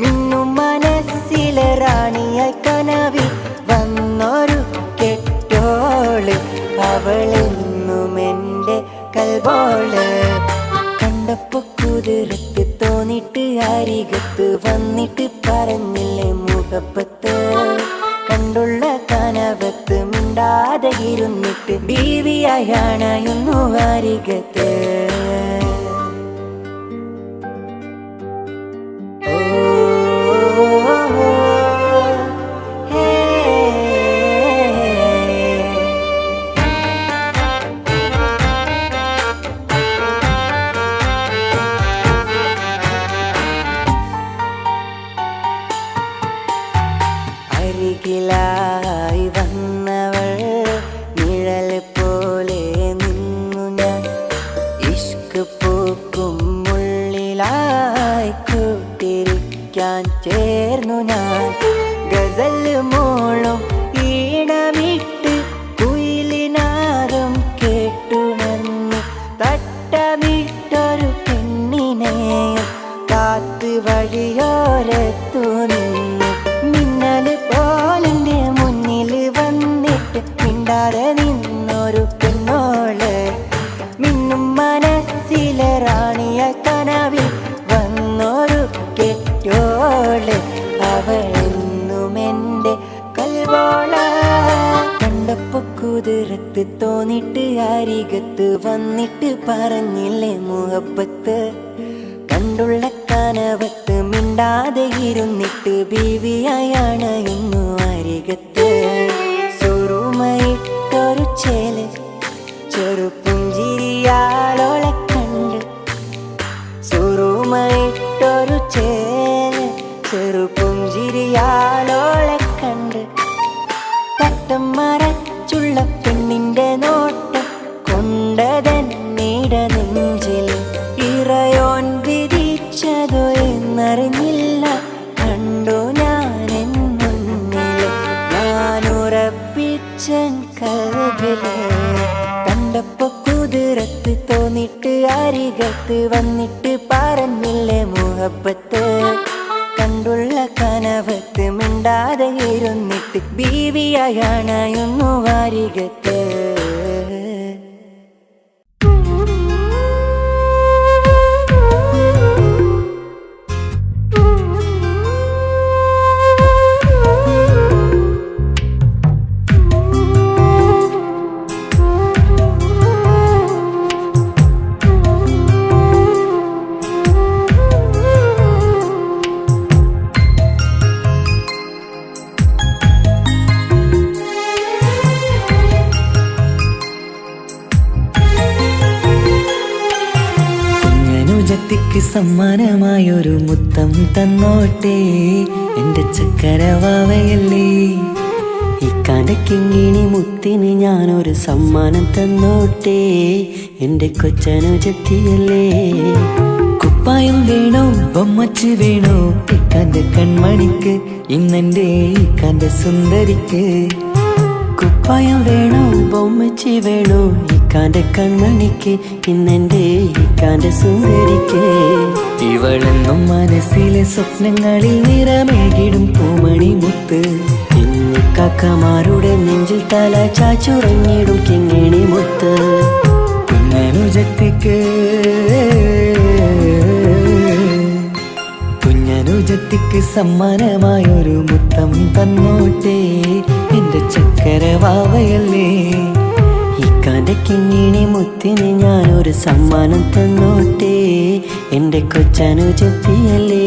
മിന്നും മനസ്സിലെ റാണിയായി കനവിൽ വന്നൊരു കെട്ടോള്. അവളെന്നും എന്റെ കൽബോള്. കണ്ടപ്പോ കുതിരത്ത് തോന്നിട്ട് അരികത്ത് വന്നിട്ട് പറഞ്ഞില്ലേ മുഹബത്ത്. കണ്ടുള്ള കനവത്ത് മിണ്ടാതെ ഇരുന്നിട്ട് ബീവിയായാണ് ഇന്നു അരികത്ത്. അരികിലായി വന്നവൾ നിഴൽ പോലെ നിന്നു ഞാൻ. ഇഷ്ക് പൂക്കും ഉള്ളിലായി കൂട്ടിരിക്കാൻ ചേർന്നു ഞാൻ. ഗസൽ മോളും ഈണമിട്ട് കുയിലിനാദം കേട്ടുണർന്നു. തട്ടമിട്ടൊരു പെണ്ണിനെയും കാത്ത് വഴിയോരത്തു നിന്നു. മിന്നല് പോലെന്റെ മുന്നിൽ വന്നിട്ട് മിണ്ടാതെ നിന്നൊരു പെണ്ണോള്. മിന്നും മനസ്സിലെ റാണിയ കനവിൽ വന്നൊരു കെട്ടോള്. അവളെന്നും എന്റെ കൽബോള. കണ്ടപ്പോ കുതിരത്ത് തോന്നിട്ട് അരികത്ത് വന്നിട്ട് പറഞ്ഞില്ലേ മുഹബത്ത്. കണ്ടുള്ള കനവത്ത് മിണ്ടാതെ ഇരുന്നിട്ട് ബീവിയായാണ് ഇന്നു അരികത്ത്. സുറുമയിട്ടൊരു ചേല് ചെറുപുഞ്ചിരിയാലോളെ കണ്ട്. സുറുമയിട്ടൊരു ചേല് ചെറുപുഞ്ചിരിയാലോളെ കണ്ട്. തട്ടം മറച്ചുള്ള പെണ്ണിന്റെ നോട്ടം കൊണ്ടതന്നീട നെഞ്ചിൽ ഇറയോൻ വിധിച്ചതോ എന്നറിഞ്ഞില്ല. കണ്ടു ഞാനെന്നുന്നില്ല ഞാനുറപ്പിച്ചൻ കൽബില്. കണ്ടപ്പോ കുതിരത്ത് തോന്നിട്ട് അരികത്ത് വന്നിട്ട് പറഞ്ഞില്ലേ മുഹബത്ത്. കണ്ടുള്ള കനവത്ത് മിണ്ടാതെ ഇരുന്നിട്ട് ബീവിയായാണ് ഇന്നു അരികത്ത്. കുഞ്ഞനുജത്തിക്ക് സമ്മാനമായൊരു മുത്തം തന്നോട്ടെ എന്റെ ചക്കരവാവയല്ലേ. ഇക്കാന്റെ കിങ്ങിണി മുത്തിന് ഞാനൊരു സമ്മാനം തന്നോട്ടെ എന്റെ കൊച്ചനുജത്തിയല്ലേ. കുപ്പായം വേണോ ബൊമ്മച്ച് വേണോ ഇക്കാന്റെ കൺമണിക്ക്, ഇന്നെന്റെ ഇക്കാന്റെ സുന്ദരിക്ക്. കുപ്പായം വേണോ ബൊമ്മച്ചി വേണോ ഇക്കാന്റെ കൺമണിക്ക്, ഇന്നെന്റെ ഇക്കാന്റെ സുന്ദരിക്ക്. ഇവളെന്നും മനസ്സിലെ സ്വപ്നങ്ങളിൽ നിറമേകിടും പൂമണി മുത്ത്. കാക്കമാരുടെ നെഞ്ചിൽ തല ചാച്ചുറങ്ങിടും കിങ്ങിണി മുത്ത്. കുഞ്ഞനുജത്തിക്ക് സമ്മാനമായൊരു മുത്തം തന്നോട്ടെ എന്റെ ചക്കരവാവയല്ലേ. ഇക്കാന്റെ കിങ്ങിണി മുത്തിന് ഞാനൊരു സമ്മാനം തന്നോട്ടെ എന്റെ കൊച്ചനുജത്തിയല്ലേ.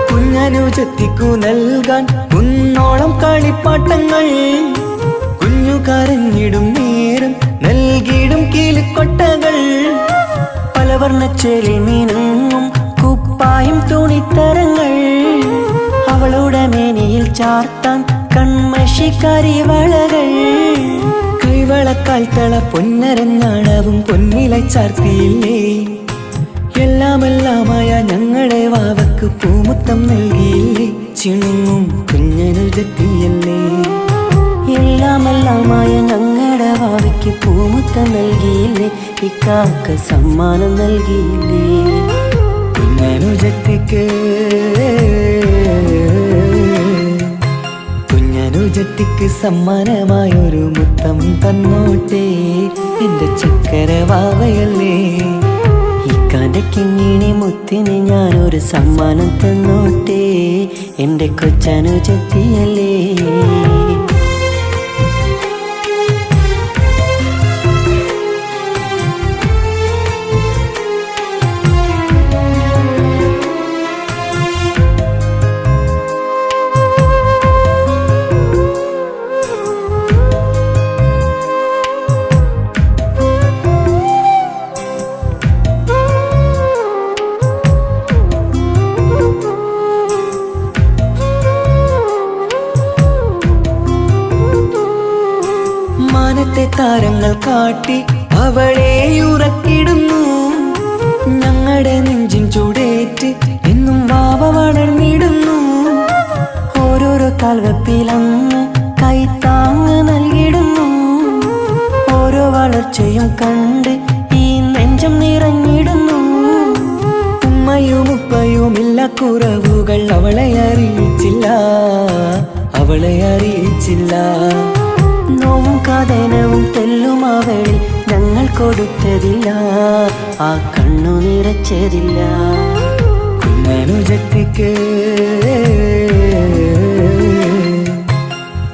കുഞ്ഞനുജത്തിക്കു നൽകാൻ കുന്നോളം കളിപ്പാട്ടങ്ങൾ, കുഞ്ഞു കരഞ്ഞിടും നേരം നൽകിയിടും കീലിക്കൊട്ടകൾ. പലവർണ്ണച്ചേലിൽ മീനും കുപ്പായും തുണിത്തരങ്ങൾ, അവളുടെ മേനിയിൽ ചാർത്താൻ കൺമഷി കരിവളകൾ. കൈവളക്കാൽ തള പൊന്നരഞ്ഞാണവും പൊന്നില ചാർത്തിയില്ലേ. എല്ലാമെല്ലാമായ ഞങ്ങളുടെ വാവക്ക് പൂമുത്തം നൽകിയില്ലേ. ചിണുങ്ങും കുഞ്ഞനുജത്തിയല്ലേ. എല്ലാമെല്ലാമായ ഞങ്ങളുടെ വാവയ്ക്ക് പൂമുത്തം നൽകിയില്ലേ. ഇക്കാക്ക സമ്മാനം നൽകിയില്ലേ. കുഞ്ഞനുജത്തിക്ക് സമ്മാനമായൊരു മുത്തം തന്നോട്ടെ എന്റെ ചക്കരവാവയല്ലേ. ഇക്കാന്റെ കിങ്ങിണി മുത്തിന് ഞാനൊരു സമ്മാനം തന്നോട്ടെ എന്റെ കൊച്ചനുജത്തിയല്ലേ. മാനത്തെ താരങ്ങൾ കാട്ടി അവളെ ഉറക്കിടുന്നു. ഞങ്ങളുടെ നെഞ്ചിൻ ചൂടേറ്റ് എന്നും വാവ വളർന്നിടുന്നു. ഓരോരോ കാൽവെപ്പിലങ്ങ് കൈത്താങ്ങ് നൽകിടുന്നു. ഓരോ വളർച്ചയും കണ്ട് ഈ നെഞ്ചം നിറഞ്ഞിടുന്നു. ഉമ്മയും ഉപ്പയുമില്ല കുറവുകൾ അവളെ അറിയിച്ചില്ല, അവളെ അറിയിച്ചില്ല. നോവും കഥനവും തെല്ലും അവളിൽ ഞങ്ങൾ കൊടുത്തതില്ല, ആ കണ്ണു നിറച്ചതില്ല.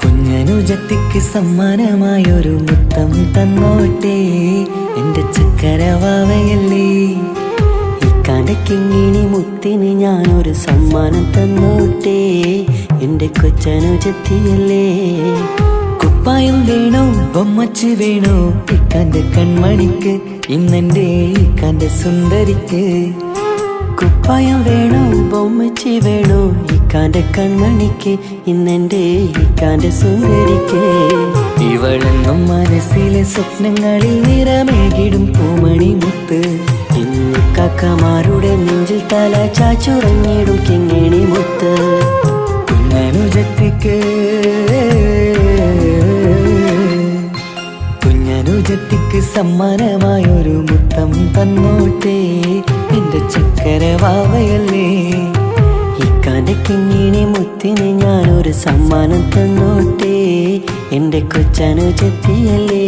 കുഞ്ഞനുജത്തിക്ക് സമ്മാനമായൊരു മുത്തം തന്നോട്ടെ എന്റെ ചക്കരവാവയല്ലേ. ഇക്കാന്റെ കിങ്ങിണി മുത്തിന് ഞാനൊരു സമ്മാനം തന്നോട്ടെ എന്റെ കൊച്ചനുജത്തിയല്ലേ. കുപ്പായം വേണോ ബൊമ്മച്ച് വേണോ ഇക്കാന്റെ കൺമണിക്ക്, ഇന്നെന്റെ ഇക്കാന്റെ സുന്ദരിക്ക്. കുപ്പായം വേണോ ബൊമ്മച്ചി വേണോ ഇക്കാന്റെ കൺമണിക്ക്, ഇന്നെന്റെ ഇക്കാന്റെ സുന്ദരിക്ക്. ഇവളെന്നും മനസ്സിലെ സ്വപ്നങ്ങളിൽ നിറമേകിടും പൂമണി മുത്ത്. ഇന്ന് കാക്കമാരുടെ നെഞ്ചിൽ തല ചാച്ചുറങ്ങിടും കിങ്ങിണി മുത്ത്. കുഞ്ഞനുജത്തിക്ക് സമ്മാനമായൊരു മുത്തം തന്നോട്ടെ എന്റെ ചക്കരവാവയല്ലേ. ഇക്കാന്റെ കിങ്ങിണി മുത്തിന് ഞാനൊരു സമ്മാനം തന്നോട്ടെ എന്റെ കൊച്ചനുജത്തിയല്ലേ.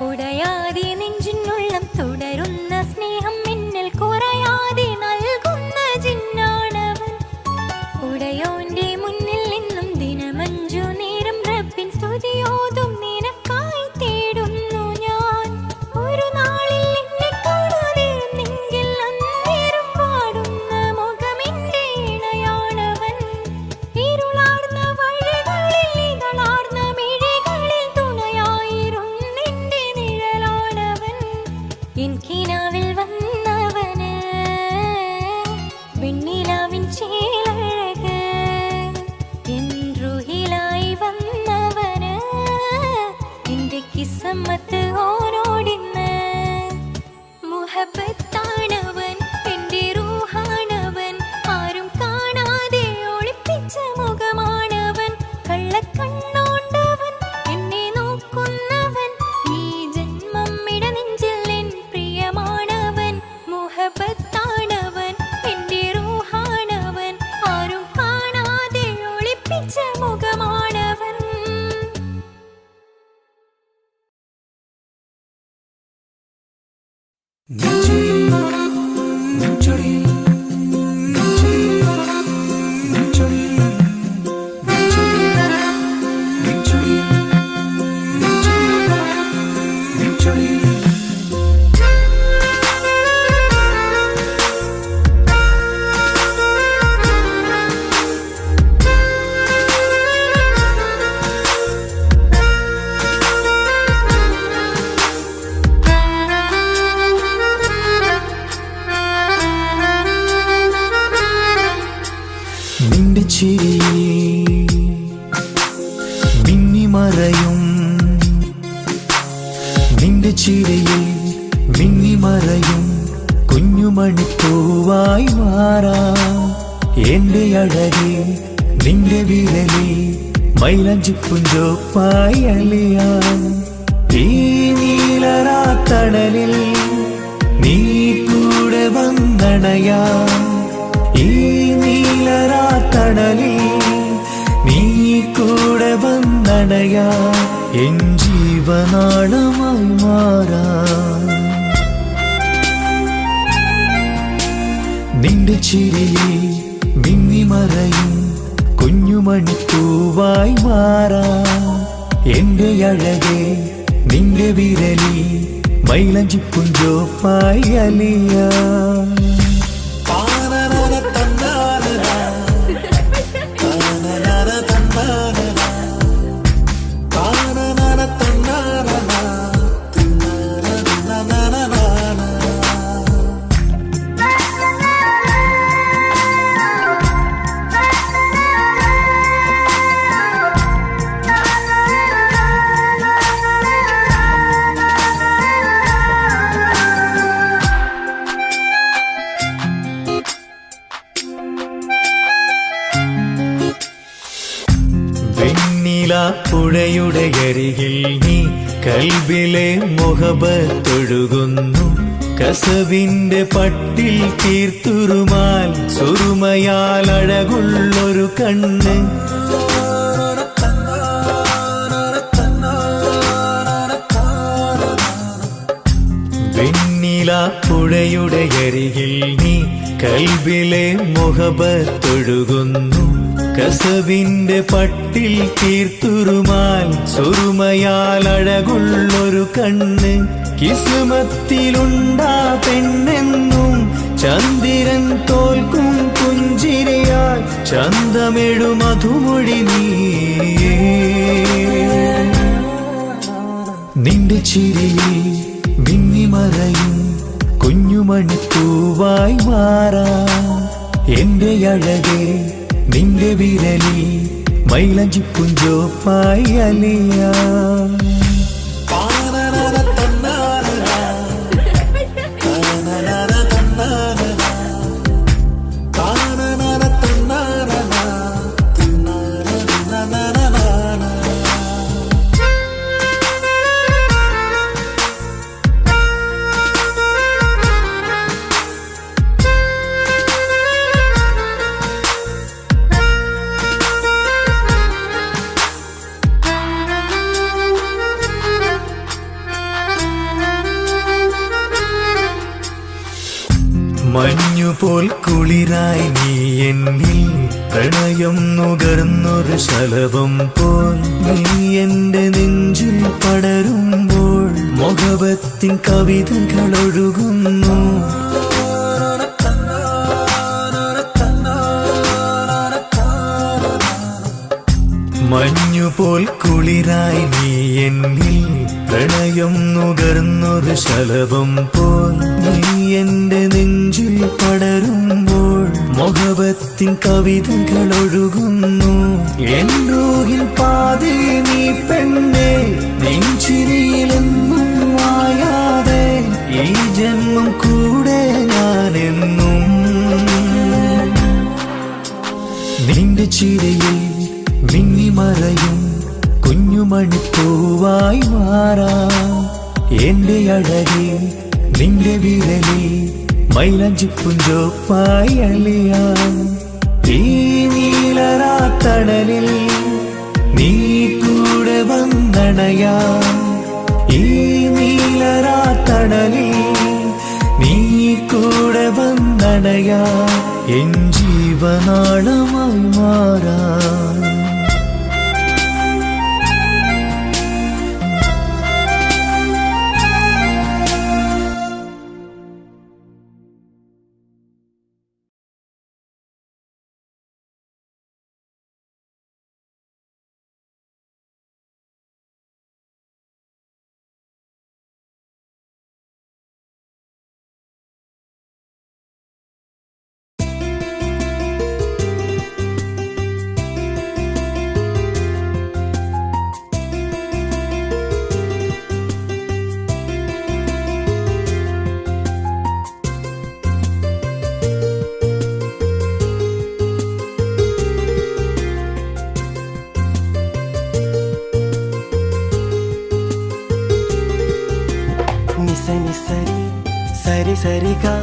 ഉടയാതെ നെഞ്ചിനുള്ളം തുടരുന്ന സ്നേഹം മിന്നൽ കുറയാതെ നൽകുന്ന ജിന്നാണവൻ. ഉടയോന്റെ മുന്നിൽ നിന്നും ദിനമഞ്ചു നേരം റബ്ബിൻ സ്തുതിയോതും നിനക്കായി തേടുന്നു ഞാൻ. ഒരു നാളിൽ എന്നെ കാണാതിരുന്നെങ്കിൽ അന്നേരം പാടുന്ന മുഖമെന്റെ ഇണയാണവൻ. ഇരുളാർന്ന വഴികളിൽ ഇതളാർന്ന മിഴികളിൽ തുണയായിരുന്നെന്റെ നിഴലാണവൻ. എൻ കിനാവിൽ വന്നവന് വെണ്ണിലാവിൻ ചേലഴക്. എൻ റുഹിലായി വന്നവന് എന്റെ കിസ്മത്ത് ഓരോടിന്ന്. മുഹബത്താണവൻ എന്റെ റൂഹാണവൻ. ആരും കാണാതെ ഒളിപ്പിച്ച മുഖമാണവൻ. കള്ളക്കണ്ണോണ്ടവൻ എന്നെ നോക്കുന്നവൻ. ഈ ജന്മം ഇടനെഞ്ചിൽ എൻ പ്രിയമാണവൻ. മുഹബത്താണവൻ എന്റെ റൂഹാണവൻ. ആരും കാണാതെ ഒളിപ്പിച്ച മുഖമാണവൻ. നിന്റെ ചിരിയിൽ മിന്നിമറയും, നിന്റെ ചിരിയിൽ മിന്നിമറയും കുഞ്ഞുമണിപ്പൂവായി മാറാം. എന്റെ അഴകെ നിന്റെ വിരലിൽ മൈലഞ്ചിപ്പുഞ്ചോപ്പായി അലിയാം. ഈ നീലരാത്തണലിൽ നീ കൂടെ വന്നണയാം. ഈ നീലരാത്തണലിൽ നീ കൂടെ വന്നണയാ. എൻ ജീവനാളമായി മാറാം. നിന്റെ ചിരിയിൽ മിന്നിമറയും കുഞ്ഞുമണിപ്പൂവായി മാറാം. എന്റെ അഴകെ നിന്റെ വിരലിൽ മൈലഞ്ചിപ്പുഞ്ചോപ്പായി അലിയാം. പുഴയുടെ അരികിൽ നീ കൽബിലെ മുഹബത്തൊഴുകുന്നു. കസവിന്റെ പട്ടിൽ തീർത്തുറുമാൽ സുറുമയാൽ അഴകുള്ളൊരു കണ്ണ്. വെണ്ണില പുഴയുടെ അരികിൽ നീ കൽബിലെ മുഹബത്തൊഴുകുന്നു. കസവിന്റെ പട്ടിൽ തീർത്തുറുമാൽ സുറുമയാൽ അഴകുള്ളൊരു കണ്ണ്. കിസ്മത്തിലുണ്ടാ പെണ്ണെന്നും ചന്ദ്രൻ തോൽക്കും പുഞ്ചിരിയാൽ ചന്തമെഴു മധുമൊഴി നീ. നിന്റെ ചിരിയിൽ മിന്നിമറയും കുഞ്ഞുമണിപ്പൂവായി മാറാം. എന്റെ അഴകെ നിന്റെ വിരലിൽ മൈലഞ്ചിപ്പുഞ്ചോപ്പായി അലിയാം. മഞ്ഞുപോൽ കുളിരായി നീ എന്നിൽ പ്രണയം നുകർന്നൊരു ശലഭം പോൽ നീ എന്റെ നെഞ്ചിൽ പടരുമ്പോൾ മുഹബത്തിൻ കവിതകൾ ഒഴുകുന്നു. മഞ്ഞുപോൽ കുളിരായി നീ എന്നിൽ പ്രണയം നുകർന്നൊരു ശലഭം പോൽ നീ എന്റെ നെഞ്ചിൽ പടരുമ്പോൾ മുഹബത്തിൻ കവിതകൾ ഒഴുകുന്നു. എൻ റൂഹിൻ പാതി നീ പെണ്ണേ, നെഞ്ചിരിയിലെന്നും മായാതെ ഈ ജന്മം കൂടെ ഞാനെന്നും. നിന്റെ ചിരയിൽ മിന്നിമറയും കുഞ്ഞുമണിപ്പൂവായി മാറാം. എന്റെ അഴകിൽ നിന്റെ വിരലിൽ മൈലഞ്ചിപ്പുഞ്ചോപ്പായി അലിയാം. ഈ നീലരാത്തടലിൽ നീ കൂടെ വന്നണയാം. ഈ നീലരാത്തടലിൽ നീ കൂടെ വന്നണയാം. എൻ ജീവനാളമായി മാറാം. సరి సరిగా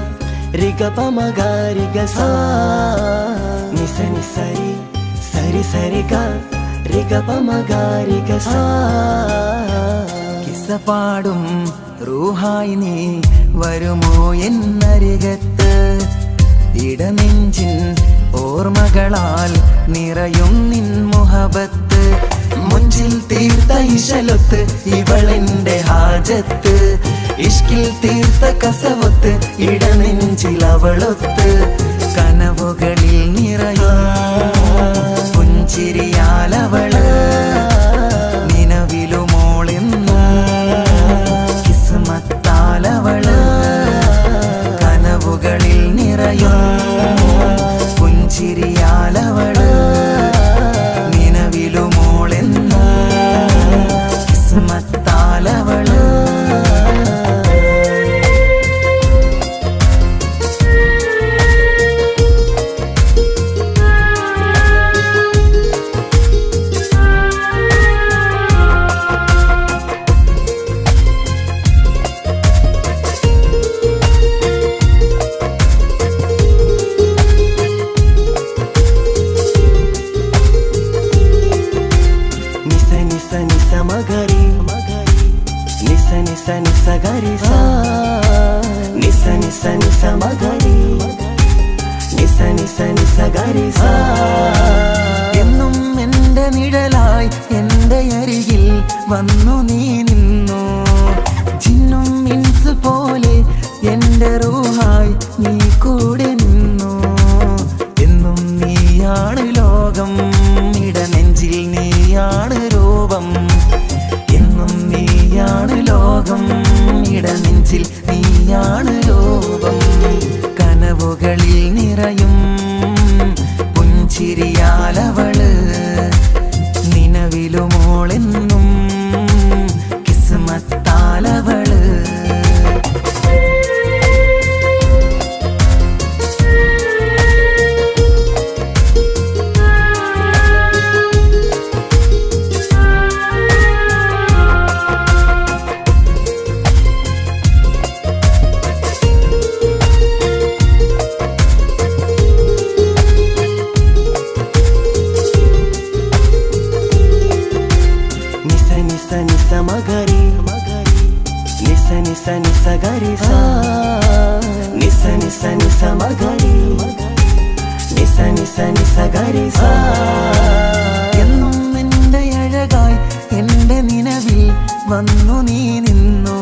రిగ పమగారిగ సా నిసని సరి సరి సరిగా రిగ పమగారిగ సా. കിസ്സ പാടും റൂഹായി നീ വരുമോ എന്നരികത്ത്? ഇടനെഞ്ചിൻ ഓർമ്മകളാൽ നിറയും നിൻ മുഹബത്ത്. മുഞ്ചിൽ തീർത്ത ഇശലൊത്ത് ഇവളെന്റെ ഹാജത്ത്. ഇഷ്കിൽ തീർത്ത കസവൊത്ത് ഇടനെഞ്ചിൽ അവളൊത്ത്. കനവുകളിൽ നിറയും പുഞ്ചിരിയാലവള് നിലവിലുമോളെന്ന് കിസ്മത്താലവള്. കനവുകളിൽ നിറയും പുഞ്ചിരിയാലവള് നിലവിലുമോളെന്ന് കിസ്മത്താലവള്. എന്നും എന്റെ നിഴലായി എന്റെ അരികിൽ വന്നു നീ നിന്നു. ജിന്നും ഇൻസ് പോലെ എന്റെ റൂഹായി നീ കൂടെ നിന്നു. എന്നും നീയാണ് ലോകം, ഇടനെഞ്ചിൽ നീയാണ് രൂപം. എന്നും നീയാണ് ലോകം, ഇടനെഞ്ചിൽ നീയാണ് രൂപം. കനവുകളിൽ നിറയും പുഞ്ചിരിയാലവള് നിലവിലുമോളെന്നും കിസ്മത്ത് നിസ നിസ ഗരി സാ നിസ നിസ നിസ മഗരി നിസ നിസ നിസ ഗരി സാ എന്നും എൻ്റെ അഴകായി എൻ്റെ നിലവിൽ വന്നു നീ നിന്നു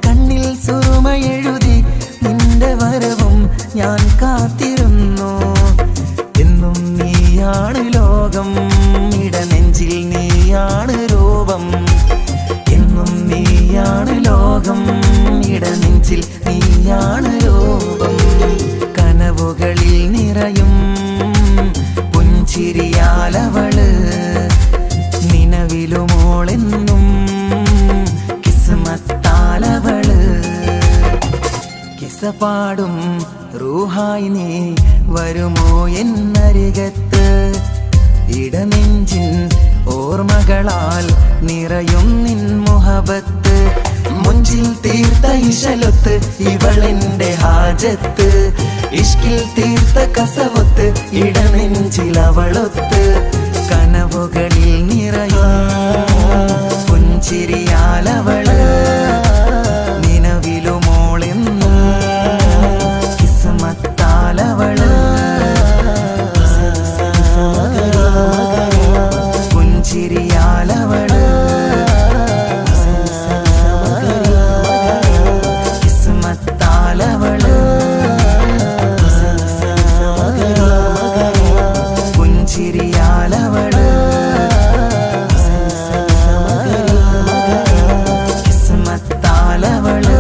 കണ്ണിൽ സുറുമ എഴുതി നിന്റെ വരവും ഞാൻ കാത്തിരുന്നു എന്നും നീയാണ് ലോകം ഇടനെഞ്ചിൽ നീയാണ് രൂപം എന്നും നീയാണ് ലോകം ഇടനെഞ്ചിൽ നീയാണ് രൂപം കനവുകളിൽ നിറയും പുഞ്ചിരിയാലവള് നിലവിലുമോളെന്നും കിസ്മത്താലവള് കിസപാടും റൂഹായി നീ വരുമോ എന്നരികത്ത് ഇടനെഞ്ചിൻ ഓർമ്മകളാൽ നിറയും നിൻ മുഹബത്ത് മുഞ്ചിൽ തീർത്ത ഇശലൊത്ത് ഇവളെന്റെ ഹാജത്ത് ഇഷ്കിൽ തീർത്ത കസവൊത്ത് ഇടനെഞ്ചിൽ അവളൊത്ത് കനവുകളിൽ നിറയും പുഞ്ചിരിയാലവള് നിലവിലുമോളെന്നും കിസ്മത്താലവള് പുഞ്ചിരിയാലവള് കിസ്മത്താലവള് പുഞ്ചിരിയാലവള് കിസ്മത്താലവള്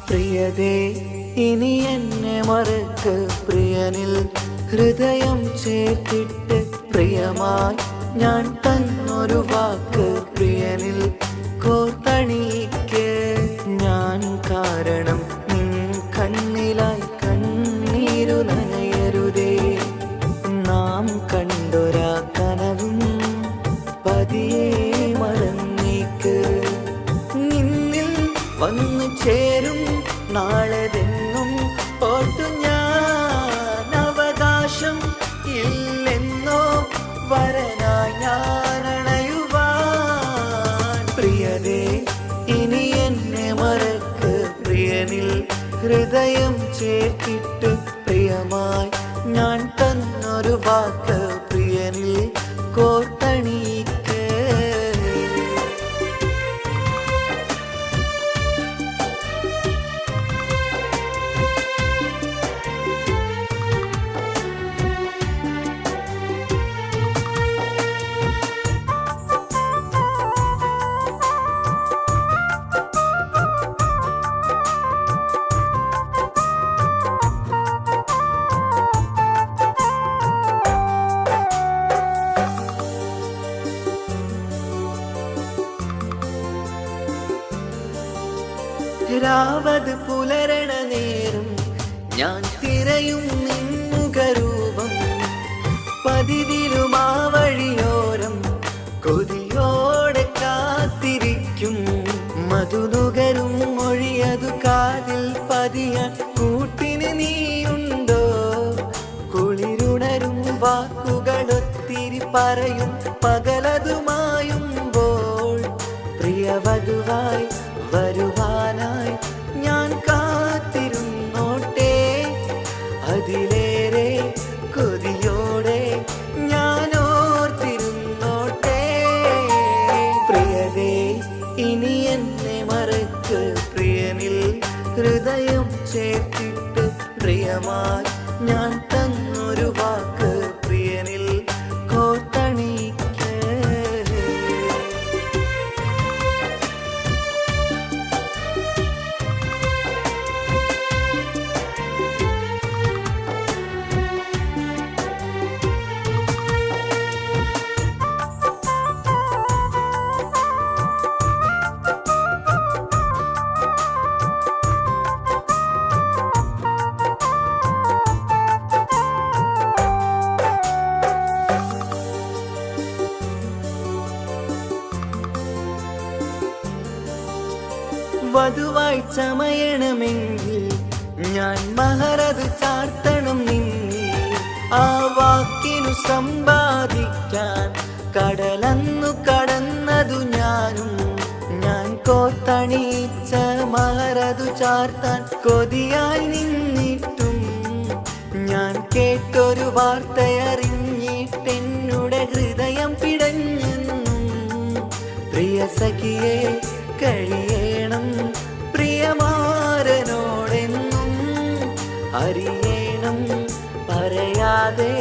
പ്രിയതേ ഇനി എന്നെ മറക്ക് പ്രിയനിൽ ഹൃദയം ചേർത്തിട്ട് പ്രിയമായി ഞാൻ തന്നൊരു വാക്ക് പ്രിയനിൽ കോർത്തണിക്ക് ഞാൻ കാരണം നിൻ കണ്ണിലായി കണ്ണീരു നനയരുതേ നാം കണ്ടൊരാ കനവും പതിയെ മറന്നേക്ക് നിന്നിൽ വന്നു ചേരും നാളെതെന്നും ഓർത്തു ഞാൻ അവകാശം ഇല്ലെന്നോ വരനായി ഞാൻ അണയുവാൻ പ്രിയതേ ഇനി എന്നെ മറക്ക് പ്രിയനിൽ ഹൃദയം ചേർത്തിട്ട് പ്രിയമായി ഞാൻ തന്നൊരു വാക്ക് പ്രിയനിൽ കോർത്തണിക്ക് രാവത് പുലരണ നേരം ഞാൻ തിരയും നിന്നുകരൂപം പതിവിലും ആ വഴിയോരം കൊതിയോടെ കാത്തിരിക്കും മധുനുകരും മൊഴിയതു കാതിൽ പതിയാൻ കൂട്ടിന് നീയുണ്ടോ കുളിരുണരും വാക്കുകളൊത്തിരി പറയും പകലതുമായുമ്പോൾ പ്രിയവധുവായി വരുവാനായി ഞാൻ കാത്തിരുന്നോട്ടെ അതിലേറെ കൊതിയോടെ ഞാൻ ഓർത്തിരുന്നോട്ടെ പ്രിയതേ ഇനി എന്നെ മറക്ക് പ്രിയനിൽ ഹൃദയം ചേർത്തിട്ട് പ്രിയമായി ഞാൻ തന്നൊരു വാക്ക് പ്രിയനിൽ കോർത്തണിക്ക് വധുവായി ചമയണമെങ്കിൽ ഞാൻ മഹറത് ചാർത്തണം നിന്നിൽ. ആ വാക്കിനു സമ്പാദിക്കാൻ കടലന്നു കടന്നതു ഞാനും. ഞാൻ കോത്തണിച്ച മഹറതു ചാർത്താൻ കൊതിയായി നിന്നിട്ടും ഞാൻ കേട്ടൊരു വാർത്തയറിഞ്ഞിട്ടെന്നുടെ ഹൃദയം പിടഞ്ഞെന്നും. പ്രിയ സഖിയെ കഴിയണം പ്രിയമാരനോടെന്നും അറിയണം പറയാതെ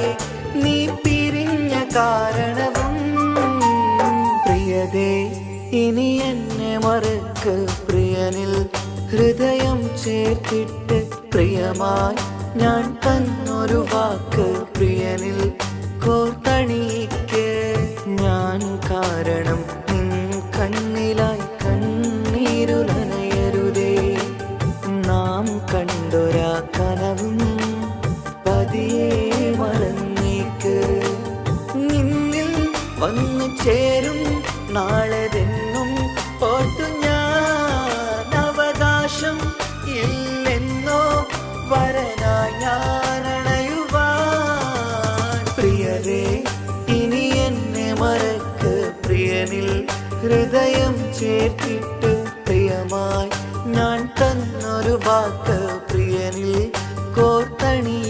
നീ പിരിഞ്ഞ കാരണവും. പ്രിയതേ ഇനി എന്നെ മറക്ക് പ്രിയനിൽ ഹൃദയം ചേർത്തിട്ട്. പ്രിയമായി ഞാൻ തന്നൊരു വാക്ക് പ്രിയനിൽ കോർത്തണിക്ക്. ഞാൻ കാരണം നിൻ കണ്ണിലായി കണ്ണീരുനയരുതേ. നാം കണ്ടൊരാ കനവും പതിയെ മറന്നേക്ക്. നിന്നിൽ വന്നു ചേരും നാളെതെന്നും ഓർത്തു ഞാൻ. അവകാശം ഇല്ലെന്നോ വരനായി ഞാനണയുവാൻ. പ്രിയരേ ഇനി എന്നെ മറക്ക് പ്രിയനിൽ ഹൃദയം ചേർത്തിട്ട്. പ്രിയമായി ഞാൻ തന്നൊരു വാക്ക് പ്രിയനിൽ കോർത്തണി.